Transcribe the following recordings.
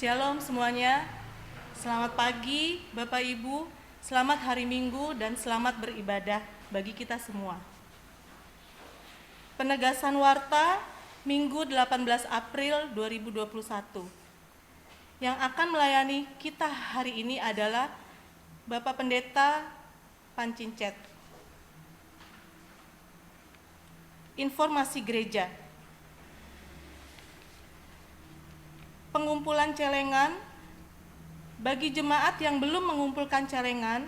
Shalom semuanya, selamat pagi Bapak Ibu, selamat hari Minggu dan selamat beribadah bagi kita semua. Penegasan Warta Minggu 18 April 2021. Yang akan melayani kita hari ini adalah Bapak Pendeta Pancincet. Informasi gereja. Pengumpulan celengan. Bagi jemaat yang belum mengumpulkan celengan,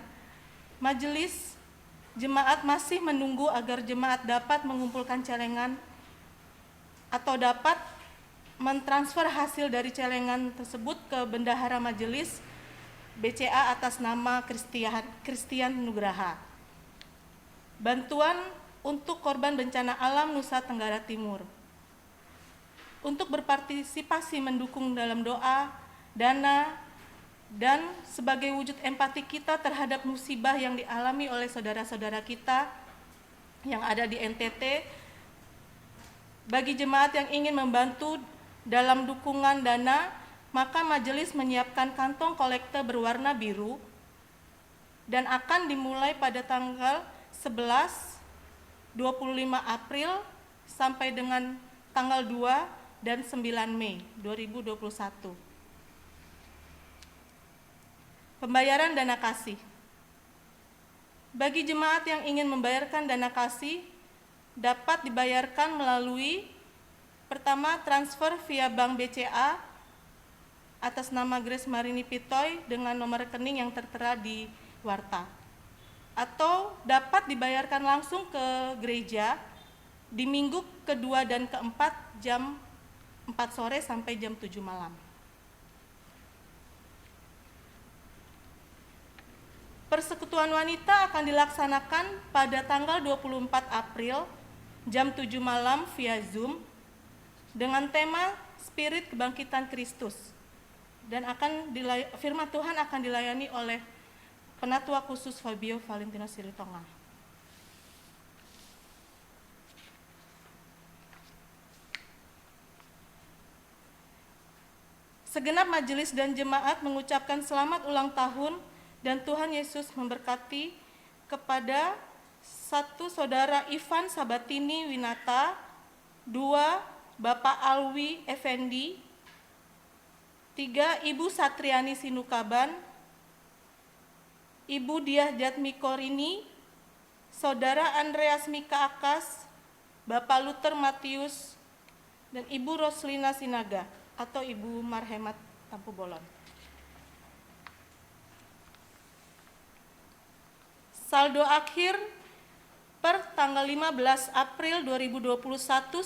majelis jemaat masih menunggu agar jemaat dapat mengumpulkan celengan atau dapat mentransfer hasil dari celengan tersebut ke bendahara majelis BCA atas nama Christian Nugraha. Bantuan untuk korban bencana alam Nusa Tenggara Timur. Untuk berpartisipasi mendukung dalam doa, dana, dan sebagai wujud empati kita terhadap musibah yang dialami oleh saudara-saudara kita yang ada di NTT, bagi jemaat yang ingin membantu dalam dukungan dana, maka majelis menyiapkan kantong kolekte berwarna biru dan akan dimulai pada tanggal 11, 25 April sampai dengan tanggal 2 dan 9 Mei 2021. Pembayaran dana kasih. Bagi jemaat yang ingin membayarkan dana kasih, dapat dibayarkan melalui pertama transfer via Bank BCA atas nama Grace Marini Pitoy dengan nomor rekening yang tertera di Warta, atau dapat dibayarkan langsung ke gereja di minggu kedua dan keempat jam 4 sore sampai jam 7 malam. Persekutuan wanita akan dilaksanakan pada tanggal 24 April jam 7 malam via Zoom dengan tema Spirit Kebangkitan Kristus, dan firman Tuhan akan dilayani oleh Penatua Khusus Fabio Valentino Silitonga. Segenap majelis dan jemaat mengucapkan selamat ulang tahun dan Tuhan Yesus memberkati kepada 1 Saudara Ivan Sabatini Winata, 2 Bapak Alwi Effendi, 3 Ibu Satriani Sinukaban, Ibu Diah Jatmikorini, Saudara Andreas Mika Akas, Bapak Luther Matius, dan Ibu Roslina Sinaga atau Ibu Marhemat Tampu Bolon. Saldo akhir per tanggal 15 April 2021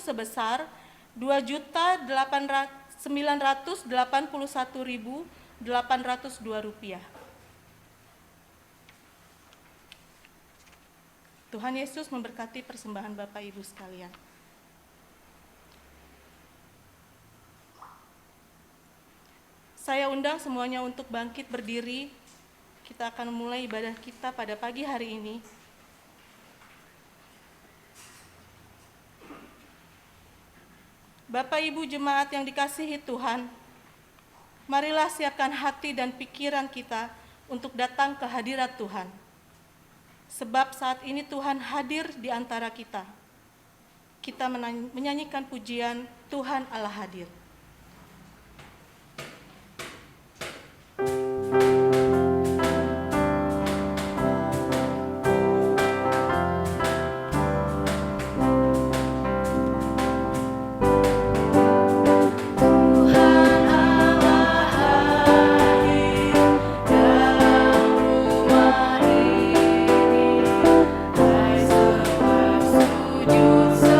sebesar Rp2.981.802. Tuhan Yesus memberkati persembahan Bapak Ibu sekalian. Saya undang semuanya untuk bangkit berdiri. Kita akan mulai ibadah kita pada pagi hari ini. Bapak Ibu jemaat yang dikasihi Tuhan, marilah siapkan hati dan pikiran kita untuk datang ke hadirat Tuhan. Sebab saat ini Tuhan hadir di antara kita. Kita menyanyikan pujian Tuhan Allah hadir. Sujud semua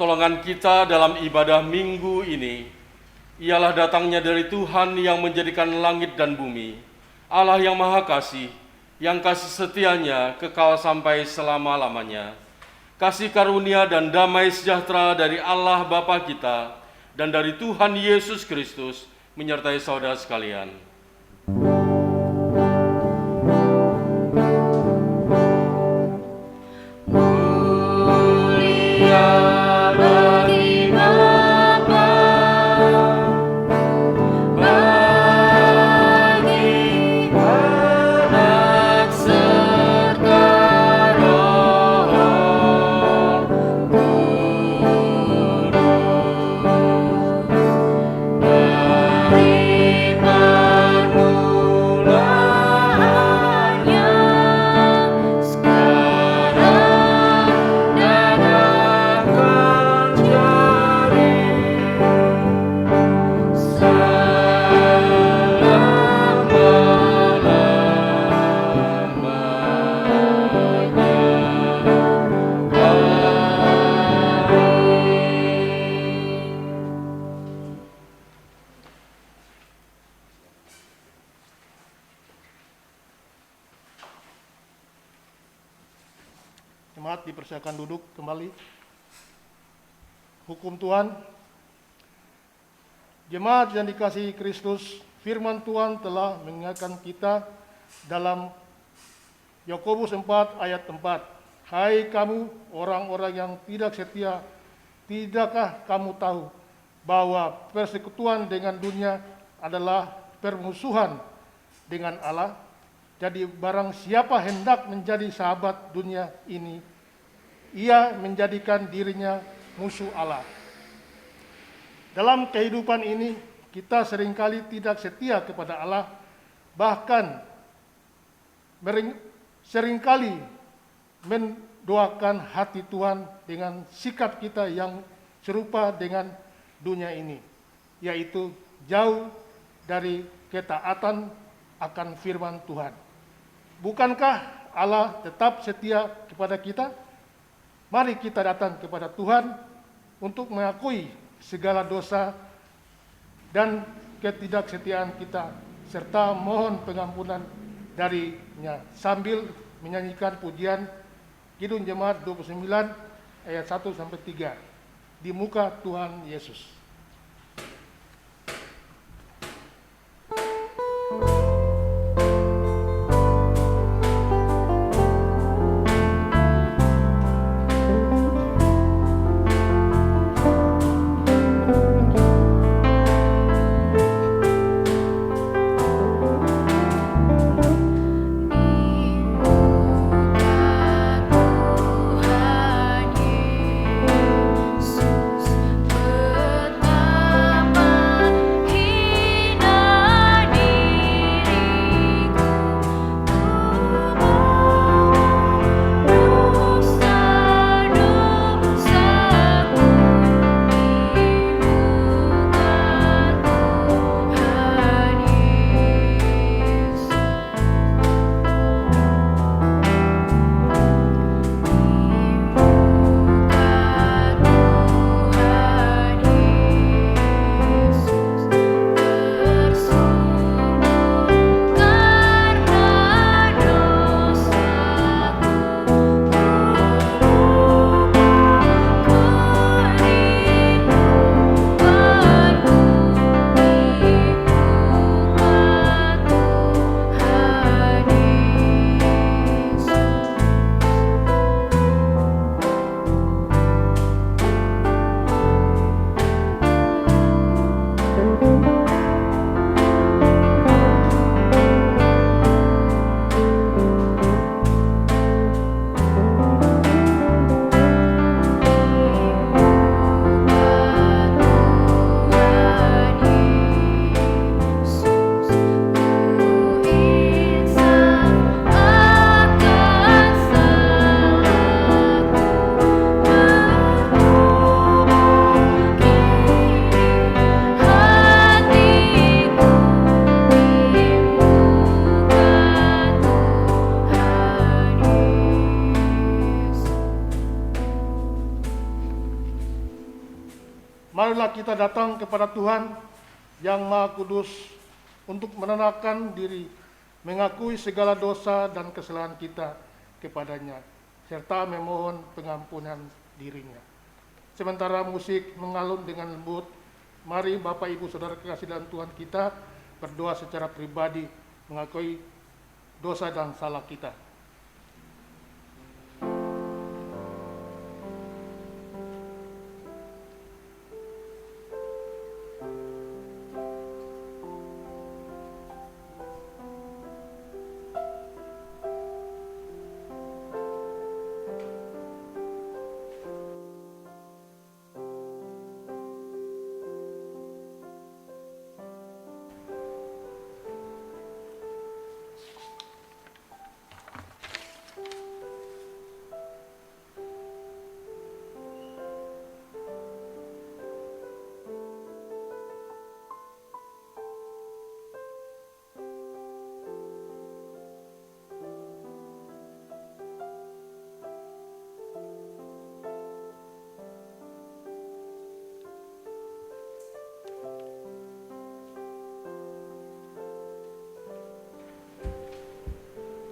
pertolongan kita dalam ibadah minggu ini ialah datangnya dari Tuhan yang menjadikan langit dan bumi, Allah yang Maha Kasih, yang kasih setianya kekal sampai selama-lamanya. Kasih karunia dan damai sejahtera dari Allah Bapa kita dan dari Tuhan Yesus Kristus menyertai saudara sekalian. Jemaat dipersilakan duduk kembali. Hukum Tuhan. Jemaat yang dikasihi Kristus, firman Tuhan telah mengingatkan kita dalam Yakobus 4 ayat 4. Hai kamu orang-orang yang tidak setia, tidakkah kamu tahu bahwa persekutuan dengan dunia adalah permusuhan dengan Allah? Jadi barang siapa hendak menjadi sahabat dunia ini, ia menjadikan dirinya musuh Allah. Dalam kehidupan ini, kita seringkali tidak setia kepada Allah, bahkan seringkali mendoakan hati Tuhan dengan sikap kita yang serupa dengan dunia ini, yaitu jauh dari ketaatan akan firman Tuhan. Bukankah Allah tetap setia kepada kita? Mari kita datang kepada Tuhan untuk mengakui segala dosa dan ketidaksetiaan kita, serta mohon pengampunan darinya sambil menyanyikan pujian Kidung Jemaat 29 ayat 1-3 di muka Tuhan Yesus. Tuhan Yesus Marilah kita datang kepada Tuhan yang Maha Kudus untuk menenangkan diri, mengakui segala dosa dan kesalahan kita kepadanya, serta memohon pengampunan dirinya. Sementara musik mengalun dengan lembut, mari Bapak Ibu Saudara kekasih dalam Tuhan kita berdoa secara pribadi, mengakui dosa dan salah kita.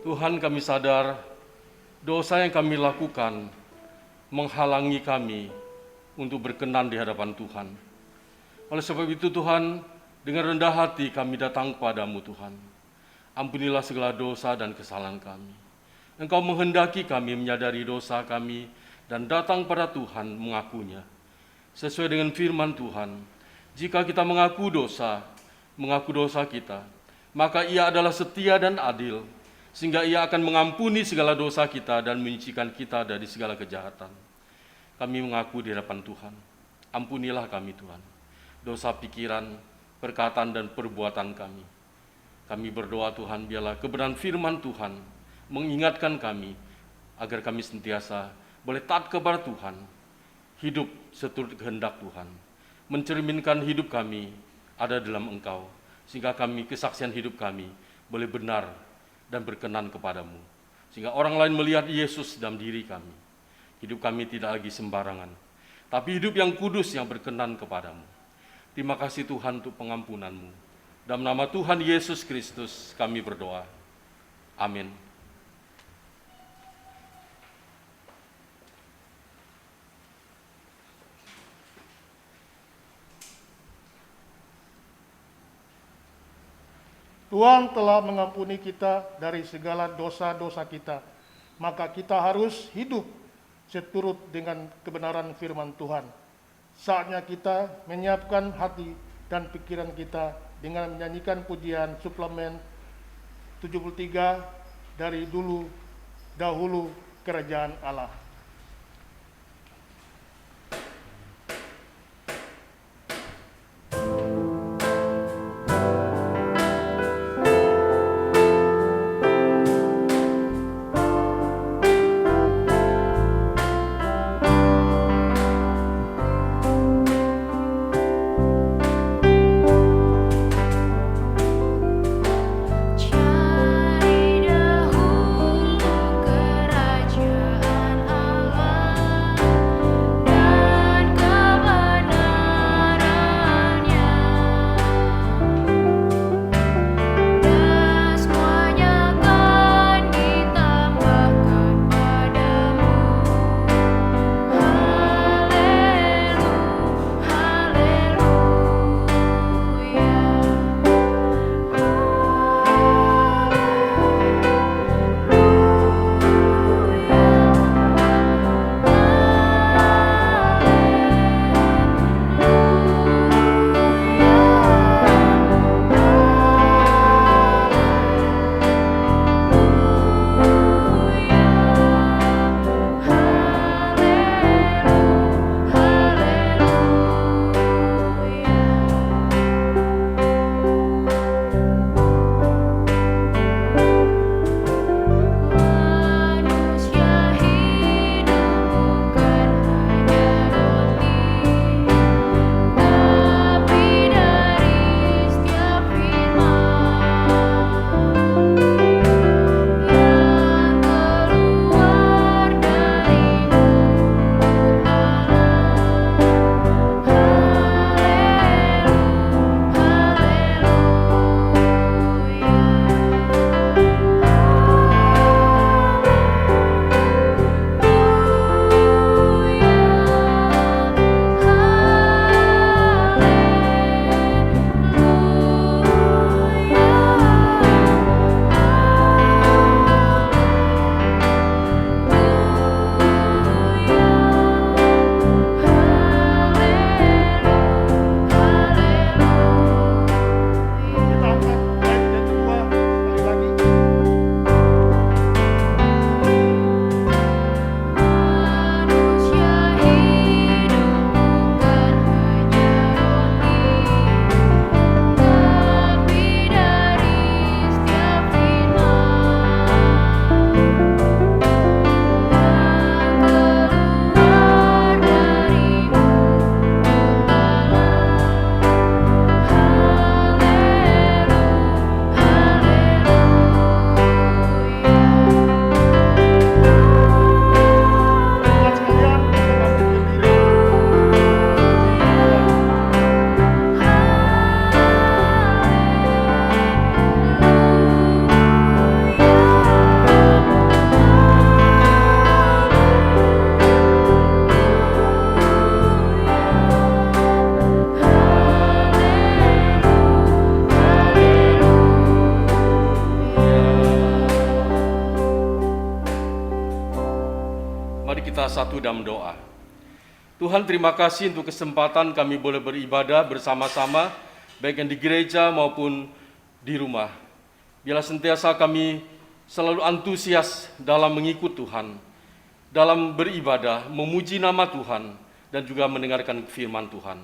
Tuhan, kami sadar dosa yang kami lakukan menghalangi kami untuk berkenan di hadapan Tuhan. Oleh sebab itu Tuhan, dengan rendah hati kami datang kepadamu Tuhan. Ampunilah segala dosa dan kesalahan kami. Engkau menghendaki kami menyadari dosa kami dan datang pada Tuhan mengakunya. Sesuai dengan firman Tuhan, jika kita mengaku dosa kita, maka Ia adalah setia dan adil, sehingga Ia akan mengampuni segala dosa kita dan menyucikan kita dari segala kejahatan. Kami mengaku di hadapan Tuhan, ampunilah kami Tuhan, dosa pikiran, perkataan dan perbuatan kami. Kami berdoa Tuhan, biarlah kebenaran firman Tuhan mengingatkan kami, agar kami sentiasa boleh taat kepada Tuhan, hidup seturut kehendak Tuhan, mencerminkan hidup kami ada dalam Engkau, sehingga kesaksian hidup kami boleh benar dan berkenan kepadamu, sehingga orang lain melihat Yesus dalam diri kami. Hidup kami tidak lagi sembarangan, tapi hidup yang kudus yang berkenan kepadamu. Terima kasih Tuhan untuk pengampunanmu. Dalam nama Tuhan Yesus Kristus kami berdoa. Amin. Tuhan telah mengampuni kita dari segala dosa-dosa kita, maka kita harus hidup seturut dengan kebenaran firman Tuhan. Saatnya kita menyiapkan hati dan pikiran kita dengan menyanyikan pujian suplemen 73 dari dahulu kerajaan Allah. Cari dahulu kerajaan kita satu dalam doa. Tuhan, terima kasih untuk kesempatan kami boleh beribadah bersama-sama, baik yang di gereja maupun di rumah. Biarlah senantiasa kami selalu antusias dalam mengikut Tuhan, dalam beribadah, memuji nama Tuhan, dan juga mendengarkan firman Tuhan.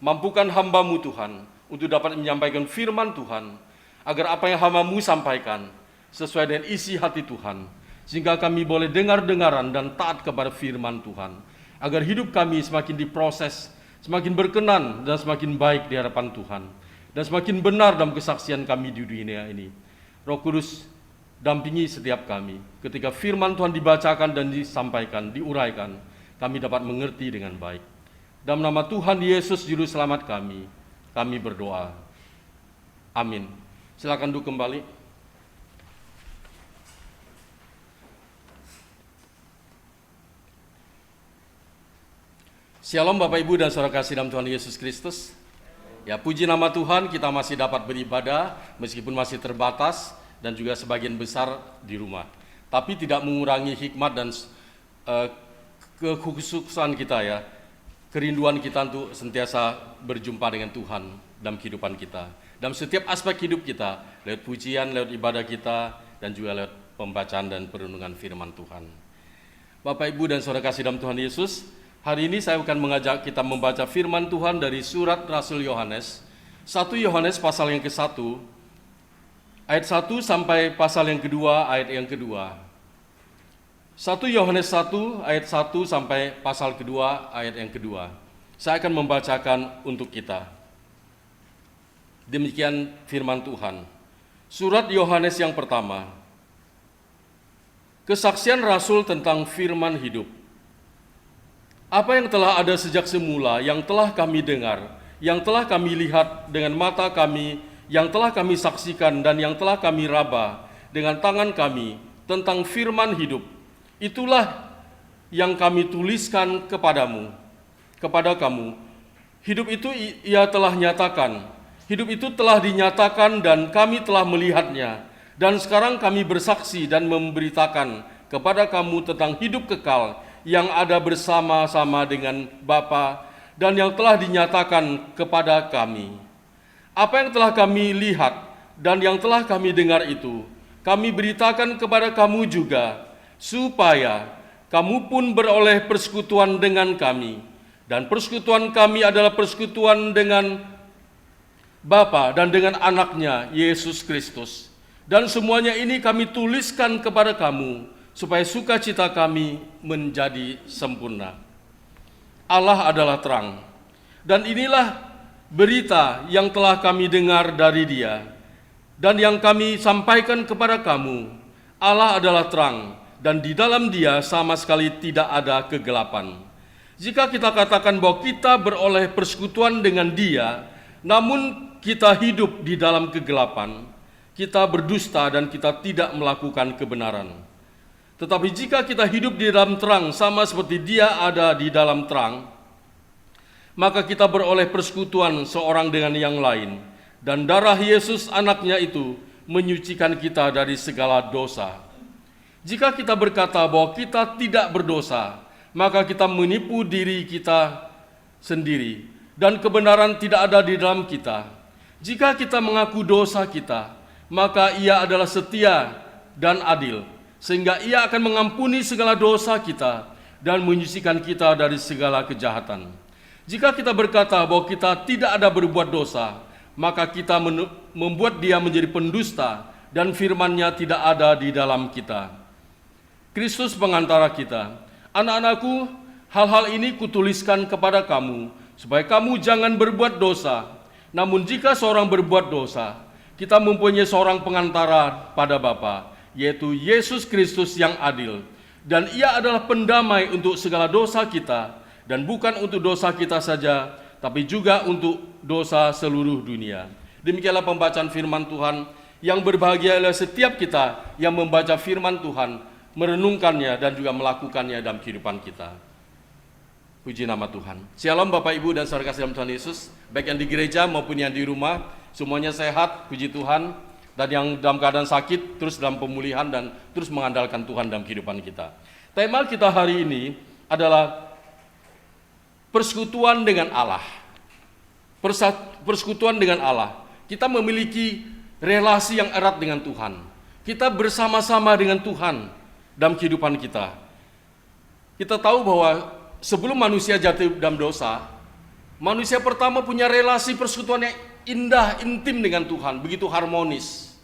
Mampukan hamba-Mu Tuhan untuk dapat menyampaikan firman Tuhan, agar apa yang hamba-Mu sampaikan sesuai dengan isi hati Tuhan, sehingga kami boleh dengar-dengaran dan taat kepada firman Tuhan, agar hidup kami semakin diproses, semakin berkenan dan semakin baik di hadapan Tuhan, dan semakin benar dalam kesaksian kami di dunia ini. Roh Kudus, dampingi setiap kami, ketika firman Tuhan dibacakan dan disampaikan, diuraikan, kami dapat mengerti dengan baik. Dalam nama Tuhan Yesus Juru Selamat kami berdoa. Amin. Silakan duduk kembali. Shalom Bapak Ibu dan Saudara kasih dalam Tuhan Yesus Kristus. Ya, puji nama Tuhan, kita masih dapat beribadah meskipun masih terbatas dan juga sebagian besar di rumah. Tapi tidak mengurangi hikmat dan kekhususan kita ya, kerinduan kita untuk sentiasa berjumpa dengan Tuhan dalam kehidupan kita. Dalam setiap aspek hidup kita, lewat pujian, lewat ibadah kita, dan juga lewat pembacaan dan perenungan firman Tuhan. Bapak Ibu dan Saudara kasih dalam Tuhan Yesus, hari ini saya akan mengajak kita membaca firman Tuhan dari surat Rasul Yohanes, 1 Yohanes pasal yang ke-1, ayat 1 sampai pasal yang kedua, ayat yang kedua. 1 Yohanes 1 ayat 1 sampai pasal kedua, ayat yang kedua. Saya akan membacakan untuk kita. Demikian firman Tuhan. Surat Yohanes yang pertama. Kesaksian Rasul tentang firman hidup. Apa yang telah ada sejak semula, yang telah kami dengar, yang telah kami lihat dengan mata kami, yang telah kami saksikan dan yang telah kami raba dengan tangan kami tentang firman hidup, itulah yang kami tuliskan kepada kamu. Hidup itu ia telah nyatakan, hidup itu telah dinyatakan dan kami telah melihatnya, dan sekarang kami bersaksi dan memberitakan kepada kamu tentang hidup kekal yang ada bersama-sama dengan Bapa dan yang telah dinyatakan kepada kami. Apa yang telah kami lihat dan yang telah kami dengar itu, kami beritakan kepada kamu juga, supaya kamu pun beroleh persekutuan dengan kami. Dan persekutuan kami adalah persekutuan dengan Bapa dan dengan anaknya, Yesus Kristus. Dan semuanya ini kami tuliskan kepada kamu, supaya sukacita kami menjadi sempurna. Allah adalah terang, dan inilah berita yang telah kami dengar dari Dia, dan yang kami sampaikan kepada kamu. Allah adalah terang, dan di dalam Dia sama sekali tidak ada kegelapan. Jika kita katakan bahwa kita beroleh persekutuan dengan Dia, namun kita hidup di dalam kegelapan, kita berdusta dan kita tidak melakukan kebenaran. Tetapi jika kita hidup di dalam terang sama seperti Dia ada di dalam terang, maka kita beroleh persekutuan seorang dengan yang lain, dan darah Yesus anaknya itu menyucikan kita dari segala dosa. Jika kita berkata bahwa kita tidak berdosa, maka kita menipu diri kita sendiri, dan kebenaran tidak ada di dalam kita. Jika kita mengaku dosa kita, maka Ia adalah setia dan adil, sehingga Ia akan mengampuni segala dosa kita dan menyucikan kita dari segala kejahatan. Jika kita berkata bahwa kita tidak ada berbuat dosa, maka kita membuat Dia menjadi pendusta dan firman-Nya tidak ada di dalam kita. Kristus pengantara kita. Anak-anakku, hal-hal ini kutuliskan kepada kamu, supaya kamu jangan berbuat dosa. Namun jika seorang berbuat dosa, kita mempunyai seorang pengantara pada Bapa, yaitu Yesus Kristus yang adil, dan Ia adalah pendamai untuk segala dosa kita, dan bukan untuk dosa kita saja, tapi juga untuk dosa seluruh dunia. Demikianlah pembacaan firman Tuhan, yang berbahagialah setiap kita yang membaca firman Tuhan, merenungkannya dan juga melakukannya dalam kehidupan kita. Puji nama Tuhan. Shalom Bapak Ibu dan saudara kasih dalam Tuhan Yesus, baik yang di gereja maupun yang di rumah, semuanya sehat, puji Tuhan. Dan yang dalam keadaan sakit terus dalam pemulihan dan terus mengandalkan Tuhan dalam kehidupan kita. Tema kita hari ini adalah persekutuan dengan Allah. Persekutuan dengan Allah. Kita memiliki relasi yang erat dengan Tuhan. Kita bersama-sama dengan Tuhan dalam kehidupan kita. Kita tahu bahwa sebelum manusia jatuh dalam dosa, manusia pertama punya relasi persekutuan yang indah, intim dengan Tuhan, begitu harmonis.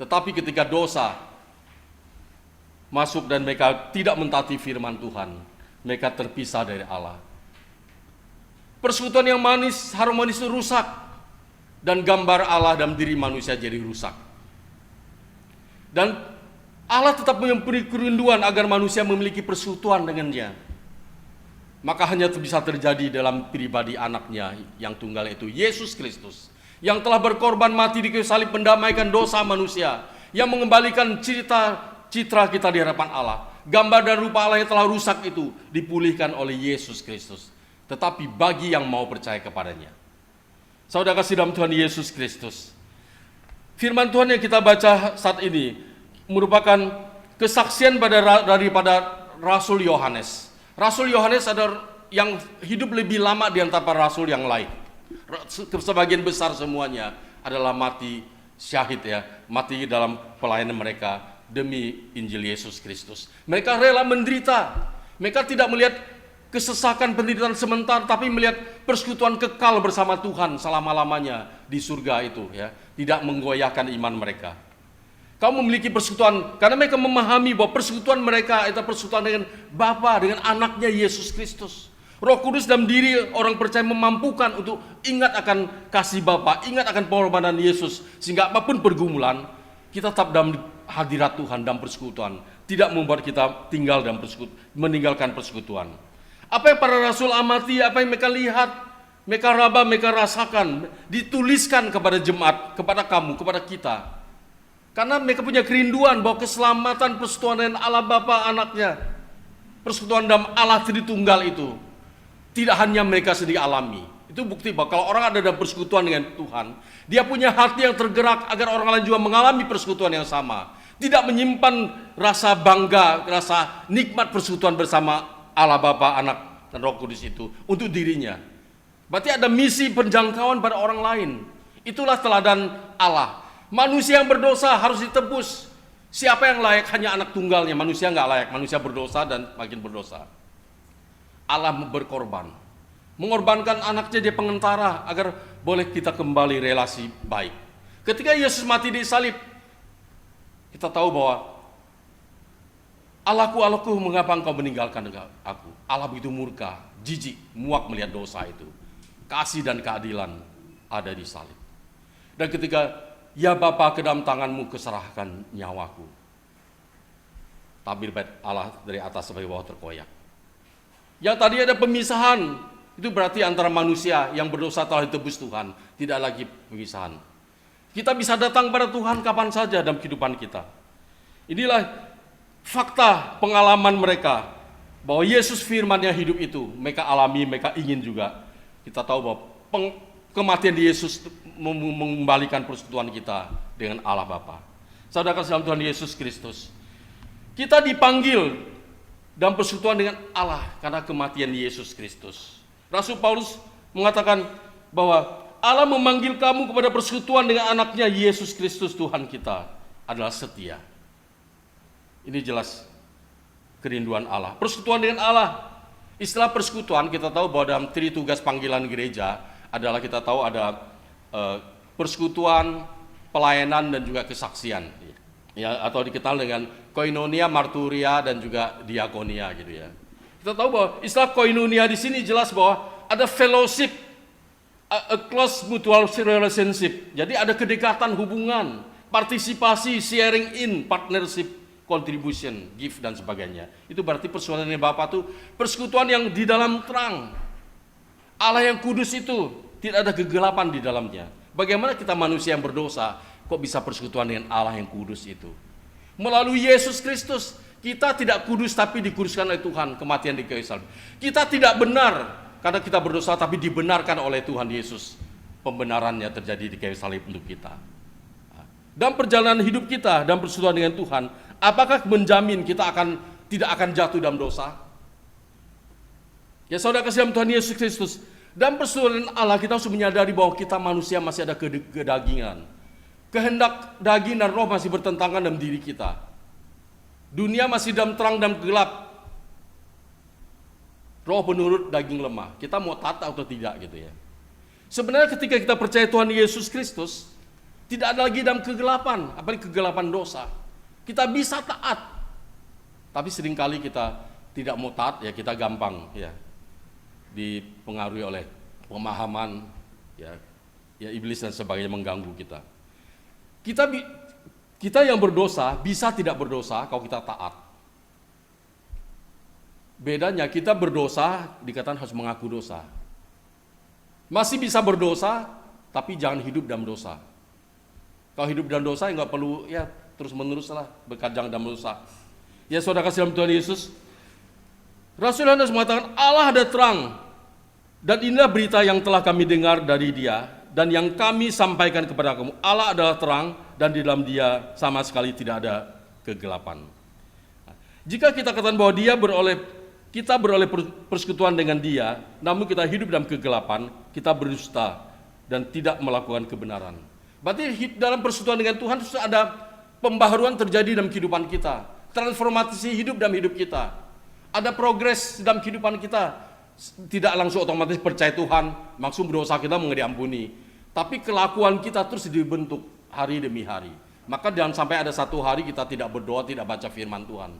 Tetapi ketika dosa masuk dan mereka tidak mentaati firman Tuhan, mereka terpisah dari Allah. Persekutuan yang manis, harmonis itu rusak, dan gambar Allah dalam diri manusia jadi rusak. Dan Allah tetap mempunyai kerinduan agar manusia memiliki persekutuan dengannya. Maka hanya bisa terjadi dalam pribadi anaknya yang tunggal, itu Yesus Kristus, yang telah berkorban mati di kayu salib mendamaikan dosa manusia, yang mengembalikan citra kita di hadapan Allah. Gambar dan rupa Allah yang telah rusak itu dipulihkan oleh Yesus Kristus. Tetapi bagi yang mau percaya kepadanya. Saudara kasih dalam Tuhan Yesus Kristus, firman Tuhan yang kita baca saat ini merupakan kesaksian daripada Rasul Yohanes. Rasul Yohanes adalah yang hidup lebih lama di antara para rasul yang lain. Sebagian besar semuanya adalah mati syahid, mati dalam pelayanan mereka demi Injil Yesus Kristus. Mereka rela menderita. Mereka tidak melihat kesesakan penderitaan sebentar, tapi melihat persekutuan kekal bersama Tuhan selama-lamanya di surga itu, tidak menggoyahkan iman mereka. Kamu memiliki persekutuan karena mereka memahami bahwa persekutuan mereka itu persekutuan dengan Bapa, dengan anaknya Yesus Kristus. Roh Kudus dalam diri orang percaya memampukan untuk ingat akan kasih Bapa, ingat akan pengorbanan Yesus, sehingga apapun pergumulan, kita tetap dalam hadirat Tuhan dalam persekutuan, tidak membuat kita tinggal dalam meninggalkan persekutuan. Apa yang para rasul amati, apa yang mereka lihat, mereka raba, mereka rasakan, dituliskan kepada jemaat, kepada kamu, kepada kita. Karena mereka punya kerinduan bahwa keselamatan persekutuan dengan Allah Bapa anaknya, persekutuan dalam Allah Tritunggal itu tidak hanya mereka sendiri alami. Itu bukti bahwa kalau orang ada dalam persekutuan dengan Tuhan, dia punya hati yang tergerak agar orang lain juga mengalami persekutuan yang sama. Tidak menyimpan rasa bangga, rasa nikmat persekutuan bersama Allah Bapa, Anak, dan Roh Kudus itu untuk dirinya. Berarti ada misi penjangkauan pada orang lain. Itulah teladan Allah. Manusia yang berdosa harus ditebus. Siapa yang layak? Hanya anak tunggalnya. Manusia nggak layak. Manusia berdosa dan makin berdosa. Allah berkorban. Mengorbankan anaknya dia pengantara agar boleh kita kembali relasi baik. Ketika Yesus mati di salib, kita tahu bahwa Allahku, Allahku, mengapa engkau meninggalkan aku? Allah begitu murka, jijik, muak melihat dosa itu. Kasih dan keadilan ada di salib. Dan ketika, ya Bapa, ke dalam tanganmu keserahkan nyawaku. Tabir bait Allah dari atas sampai bawah terkoyak. Yang tadi ada pemisahan, itu berarti antara manusia yang berdosa telah ditebus Tuhan. Tidak lagi pemisahan. Kita bisa datang pada Tuhan kapan saja dalam kehidupan kita. Inilah fakta pengalaman mereka. Bahwa Yesus firman yang hidup itu, mereka alami, mereka ingin juga. Kita tahu bahwa kematian di Yesus mengembalikan persekutuan kita dengan Allah Bapa. Saudara kasih dalam Tuhan Yesus Kristus, kita dipanggil dalam persekutuan dengan Allah karena kematian Yesus Kristus. Rasul Paulus mengatakan bahwa Allah memanggil kamu kepada persekutuan dengan anaknya Yesus Kristus Tuhan kita adalah setia. Ini jelas kerinduan Allah. Persekutuan dengan Allah. Istilah persekutuan kita tahu bahwa dalam tritugas panggilan gereja adalah kita tahu ada persekutuan, pelayanan, dan juga kesaksian, atau dikenal dengan koinonia, marturia, dan juga diakonia, gitu ya. Kita tahu bahwa istilah koinonia di sini jelas bahwa ada fellowship, a close mutual relationship. Jadi ada kedekatan hubungan, partisipasi, sharing in, partnership, contribution, give, dan sebagainya. Itu berarti persekutuan dengan Bapa itu persekutuan yang di dalam terang. Allah yang kudus itu tidak ada kegelapan di dalamnya. Bagaimana kita manusia yang berdosa kok bisa persekutuan dengan Allah yang kudus itu? Melalui Yesus Kristus, kita tidak kudus tapi dikuduskan oleh Tuhan, kematian di kayu salib. Kita tidak benar karena kita berdosa tapi dibenarkan oleh Tuhan Yesus. Pembenarannya terjadi di kayu salib untuk kita. Dalam perjalanan hidup kita dan persekutuan dengan Tuhan, apakah menjamin kita akan tidak akan jatuh dalam dosa. Ya saudara kasih dalam Tuhan Yesus Kristus, dalam persoalan Allah kita harus menyadari bahwa kita manusia masih ada kedagingan. Kehendak daging dan roh masih bertentangan dalam diri kita. Dunia masih dalam terang dan gelap. Roh menurut daging lemah. Kita mau taat atau tidak gitu ya. Sebenarnya ketika kita percaya Tuhan Yesus Kristus, tidak ada lagi dalam kegelapan, apalagi kegelapan dosa. Kita bisa taat. Tapi seringkali kita tidak mau taat, ya kita gampang ya dipengaruhi oleh pemahaman ya iblis dan sebagainya mengganggu kita. Kita yang berdosa bisa tidak berdosa kalau kita taat. Bedanya kita berdosa dikatakan harus mengaku dosa. Masih bisa berdosa tapi jangan hidup dalam dosa. Kalau hidup dalam dosa ya nggak perlu ya terus menerus lah berkajang dalam dosa. Ya saudara kasih dalam Tuhan Yesus, Rasul Yohanes mengatakan Allah ada terang dan inilah berita yang telah kami dengar dari Dia dan yang kami sampaikan kepada kamu. Allah adalah terang dan di dalam Dia sama sekali tidak ada kegelapan. Jika kita katakan bahwa kita beroleh persekutuan dengan Dia, namun kita hidup dalam kegelapan, kita berdusta dan tidak melakukan kebenaran. Berarti dalam persekutuan dengan Tuhan harus ada pembaharuan terjadi dalam kehidupan kita, transformasi hidup dalam hidup kita, ada progres dalam kehidupan kita. Tidak langsung otomatis percaya Tuhan, maksud dosa kita menjadi diampuni, tapi kelakuan kita terus dibentuk hari demi hari. Maka jangan sampai ada satu hari kita tidak berdoa, tidak baca firman Tuhan.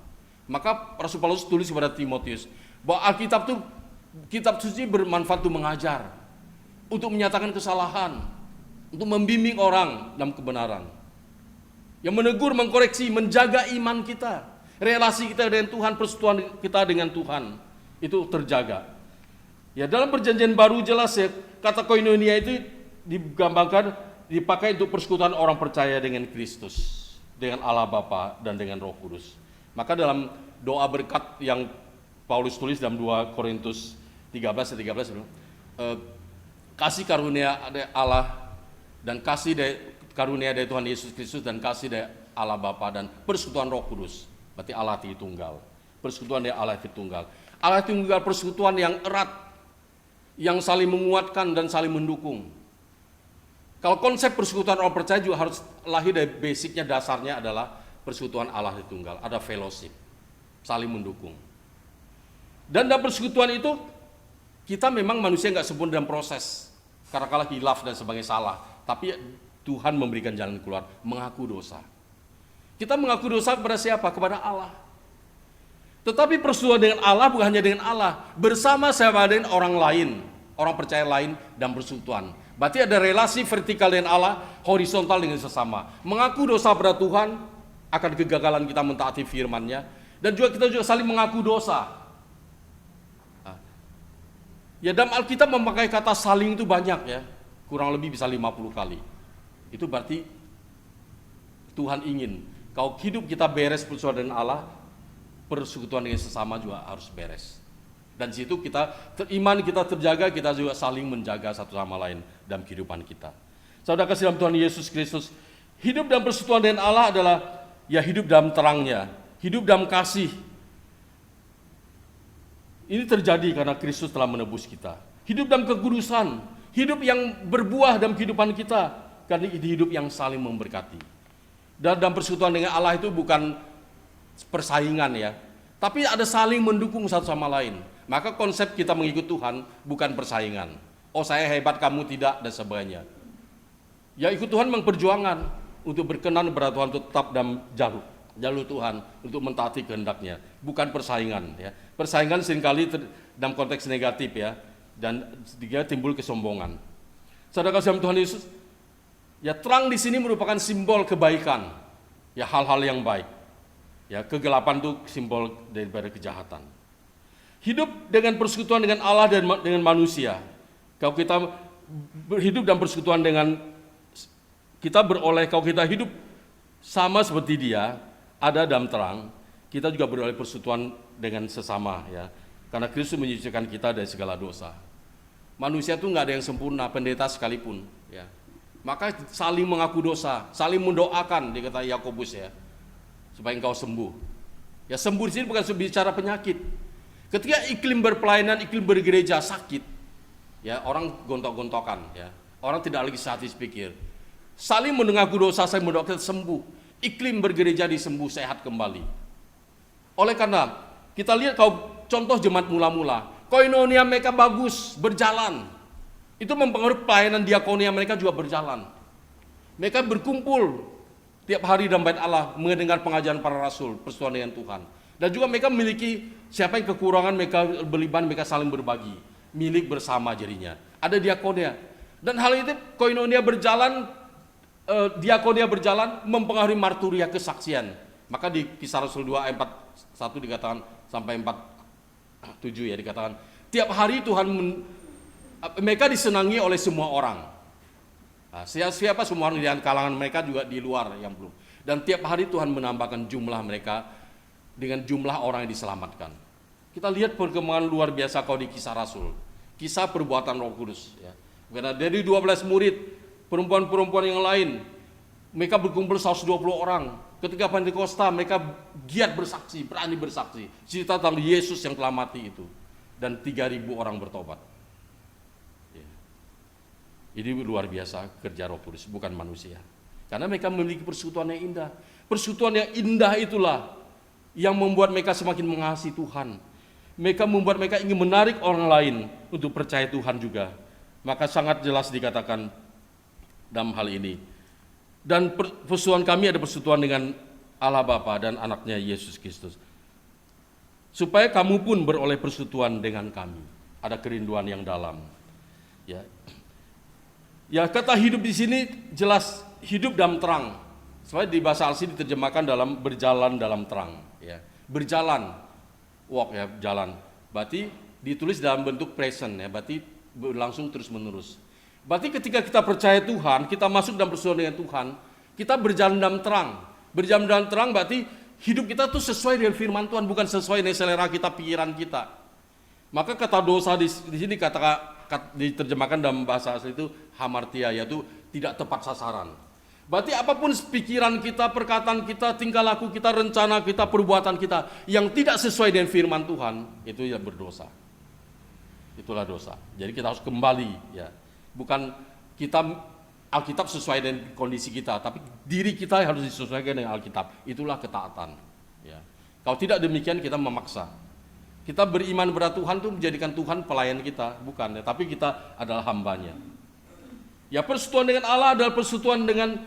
Maka Rasul Paulus tulis kepada Timotius bahwa Alkitab itu kitab suci bermanfaat untuk mengajar, untuk menyatakan kesalahan, untuk membimbing orang dalam kebenaran, yang menegur, mengkoreksi, menjaga iman kita, relasi kita dengan Tuhan, persekutuan kita dengan Tuhan itu terjaga. Ya dalam perjanjian baru jelas ya kata koinonia itu digambarkan dipakai untuk persekutuan orang percaya dengan Kristus, dengan Allah Bapa dan dengan Roh Kudus. Maka dalam doa berkat yang Paulus tulis dalam 2 Korintus 13 kasih karunia dari Allah dan kasih karunia dari Tuhan Yesus Kristus dan kasih dari Allah Bapa dan persekutuan Roh Kudus. Berarti Allah Tritunggal. Persekutuan dari Allah Tritunggal. Allah Tritunggal persekutuan yang erat, yang saling menguatkan dan saling mendukung. Kalau konsep persekutuan orang percaya juga harus lahir dari basicnya, dasarnya adalah persekutuan Allah Tritunggal, ada fellowship, saling mendukung. Dan dalam persekutuan itu kita memang manusia nggak sempurna dalam proses, karena kalah hilaf dan sebagainya salah. Tapi Tuhan memberikan jalan keluar, mengaku dosa. Kita mengaku dosa kepada siapa? Kepada Allah. Tetapi persekutuan dengan Allah bukan hanya dengan Allah, bersama sama dengan orang lain, orang percaya lain dan persekutuan. Berarti ada relasi vertikal dengan Allah, horizontal dengan sesama. Mengaku dosa pada Tuhan akan kegagalan kita mentaati firman-Nya, dan kita juga saling mengaku dosa. Ya dalam Alkitab memakai kata saling itu banyak ya, kurang lebih bisa 50 kali. Itu berarti Tuhan ingin kalau hidup kita beres persekutuan dengan Allah, persekutuan dengan sesama juga harus beres. Dan di situ iman kita terjaga, kita juga saling menjaga satu sama lain dalam kehidupan kita. Saudara kasih dalam Tuhan Yesus Kristus, hidup dalam persekutuan dengan Allah adalah ya hidup dalam terangnya, hidup dalam kasih. Ini terjadi karena Kristus telah menebus kita. Hidup dalam kekudusan, hidup yang berbuah dalam kehidupan kita, karena hidup yang saling memberkati. Dan dalam persekutuan dengan Allah itu bukan persaingan ya, tapi ada saling mendukung satu sama lain. Maka konsep kita mengikut Tuhan bukan persaingan. Oh saya hebat, kamu tidak, dan sebagainya. Ya ikut Tuhan memang perjuangan untuk berkenan kepada Tuhan, untuk tetap dalam jalur Tuhan, untuk mentaati kehendak-Nya, bukan persaingan ya. Persaingan seringkali dalam konteks negatif ya, dan dia timbul kesombongan. Saudara kasih Tuhan Yesus, ya terang di sini merupakan simbol kebaikan, ya hal-hal yang baik. Ya kegelapan itu simbol daripada kejahatan. Hidup dengan persekutuan dengan Allah dan dengan manusia. Kalau kita hidup dalam persekutuan dengan kalau kita hidup sama seperti Dia, ada dalam terang, kita juga beroleh persekutuan dengan sesama ya. Karena Kristus menyucikan kita dari segala dosa. Manusia itu nggak ada yang sempurna, pendeta sekalipun ya. Maka saling mengaku dosa, saling mendoakan, dikata Yakobus ya, supaya engkau sembuh. Ya, sembuh di sini bukan bicara penyakit. Ketika iklim berpelayanan, iklim bergereja sakit, ya orang gontok-gontokan, ya orang tidak lagi statis pikir, saling mengaku dosa, saya mendoakan sembuh, iklim bergereja disembuh, sehat kembali. Oleh karena kita lihat kau contoh jemaat mula-mula, koinonia mereka bagus, berjalan, itu mempengaruhi pelayanan diakonia mereka juga berjalan. Mereka berkumpul tiap hari dalam bait Allah, mendengar pengajaran para rasul, persekutuan dengan Tuhan. Dan juga mereka memiliki, siapa yang kekurangan mereka berliban, mereka saling berbagi, milik bersama jadinya. Ada diakonia. Dan hal itu koinonia berjalan, diakonia berjalan mempengaruhi marturia, kesaksian. Maka di Kisah Rasul 2 ayat 41 dikatakan sampai 47 ya dikatakan, tiap hari Tuhan mereka disenangi oleh semua orang. Nah, siapa semua orang di kalangan mereka juga di luar yang belum. Dan tiap hari Tuhan menambahkan jumlah mereka dengan jumlah orang yang diselamatkan. Kita lihat perkembangan luar biasa kau di Kisah Rasul, kisah perbuatan Roh Kudus. Ya. Karena dari 12 murid, perempuan-perempuan yang lain, mereka berkumpul 120 orang. Ketika Pentakosta mereka giat bersaksi, berani bersaksi. Cerita tentang Yesus yang telah mati itu. Dan 3.000 orang bertobat. Ya. Ini luar biasa kerja Roh Kudus, bukan manusia. Karena mereka memiliki persekutuan yang indah. Persekutuan yang indah itulah yang membuat mereka semakin mengasihi Tuhan. Mereka membuat mereka ingin menarik orang lain untuk percaya Tuhan juga. Maka sangat jelas dikatakan dalam hal ini. Dan persekutuan kami ada persekutuan dengan Allah Bapa dan anaknya Yesus Kristus. Supaya kamu pun beroleh persekutuan dengan kami. Ada kerinduan yang dalam. Ya, kata hidup di sini jelas hidup dalam terang. Soalnya di bahasa Alsi diterjemahkan dalam berjalan dalam terang, ya. Berjalan, walk ya, jalan. Berarti ditulis dalam bentuk present ya, berarti berlangsung terus-menerus. Berarti ketika kita percaya Tuhan, kita masuk dalam persekutuan dengan Tuhan, kita berjalan dalam terang. Berjalan dalam terang berarti hidup kita tuh sesuai dengan firman Tuhan, bukan sesuai dengan selera kita, pikiran kita. Maka kata dosa di sini diterjemahkan dalam bahasa asli itu hamartia, yaitu tidak tepat sasaran. Berarti apapun pikiran kita, perkataan kita, tingkah laku kita, rencana kita, perbuatan kita yang tidak sesuai dengan firman Tuhan, itu ya berdosa. Itulah dosa. Jadi kita harus kembali, ya. Bukan kita Alkitab sesuai dengan kondisi kita, tapi diri kita harus disesuaikan dengan Alkitab. Itulah ketaatan, ya. Kalau tidak demikian kita memaksa. Kita beriman kepada Tuhan itu menjadikan Tuhan pelayan kita, bukan, ya, tapi kita adalah hambanya. Ya, persekutuan dengan Allah adalah persekutuan dengan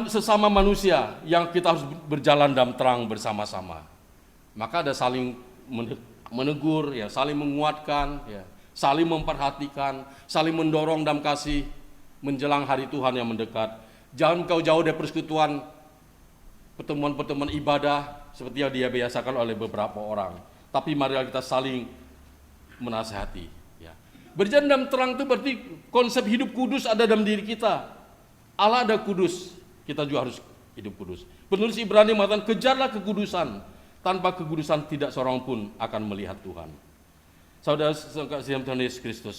sesama manusia yang kita harus berjalan dalam terang bersama-sama. Maka ada saling menegur, ya, saling menguatkan, ya, saling memperhatikan, saling mendorong dalam kasih menjelang hari Tuhan yang mendekat. Jangan kau jauh dari persekutuan, pertemuan-pertemuan ibadah seperti yang dia biasakan oleh beberapa orang. Tapi marilah kita saling menasihati. Ya. Berjalan dalam terang itu berarti konsep hidup kudus ada dalam diri kita. Allah ada kudus, kita juga harus hidup kudus. Penulis Ibrani mengatakan, kejarlah kekudusan. Tanpa kekudusan tidak seorang pun akan melihat Tuhan. Saudara sekalian Tuhan Yesus Kristus,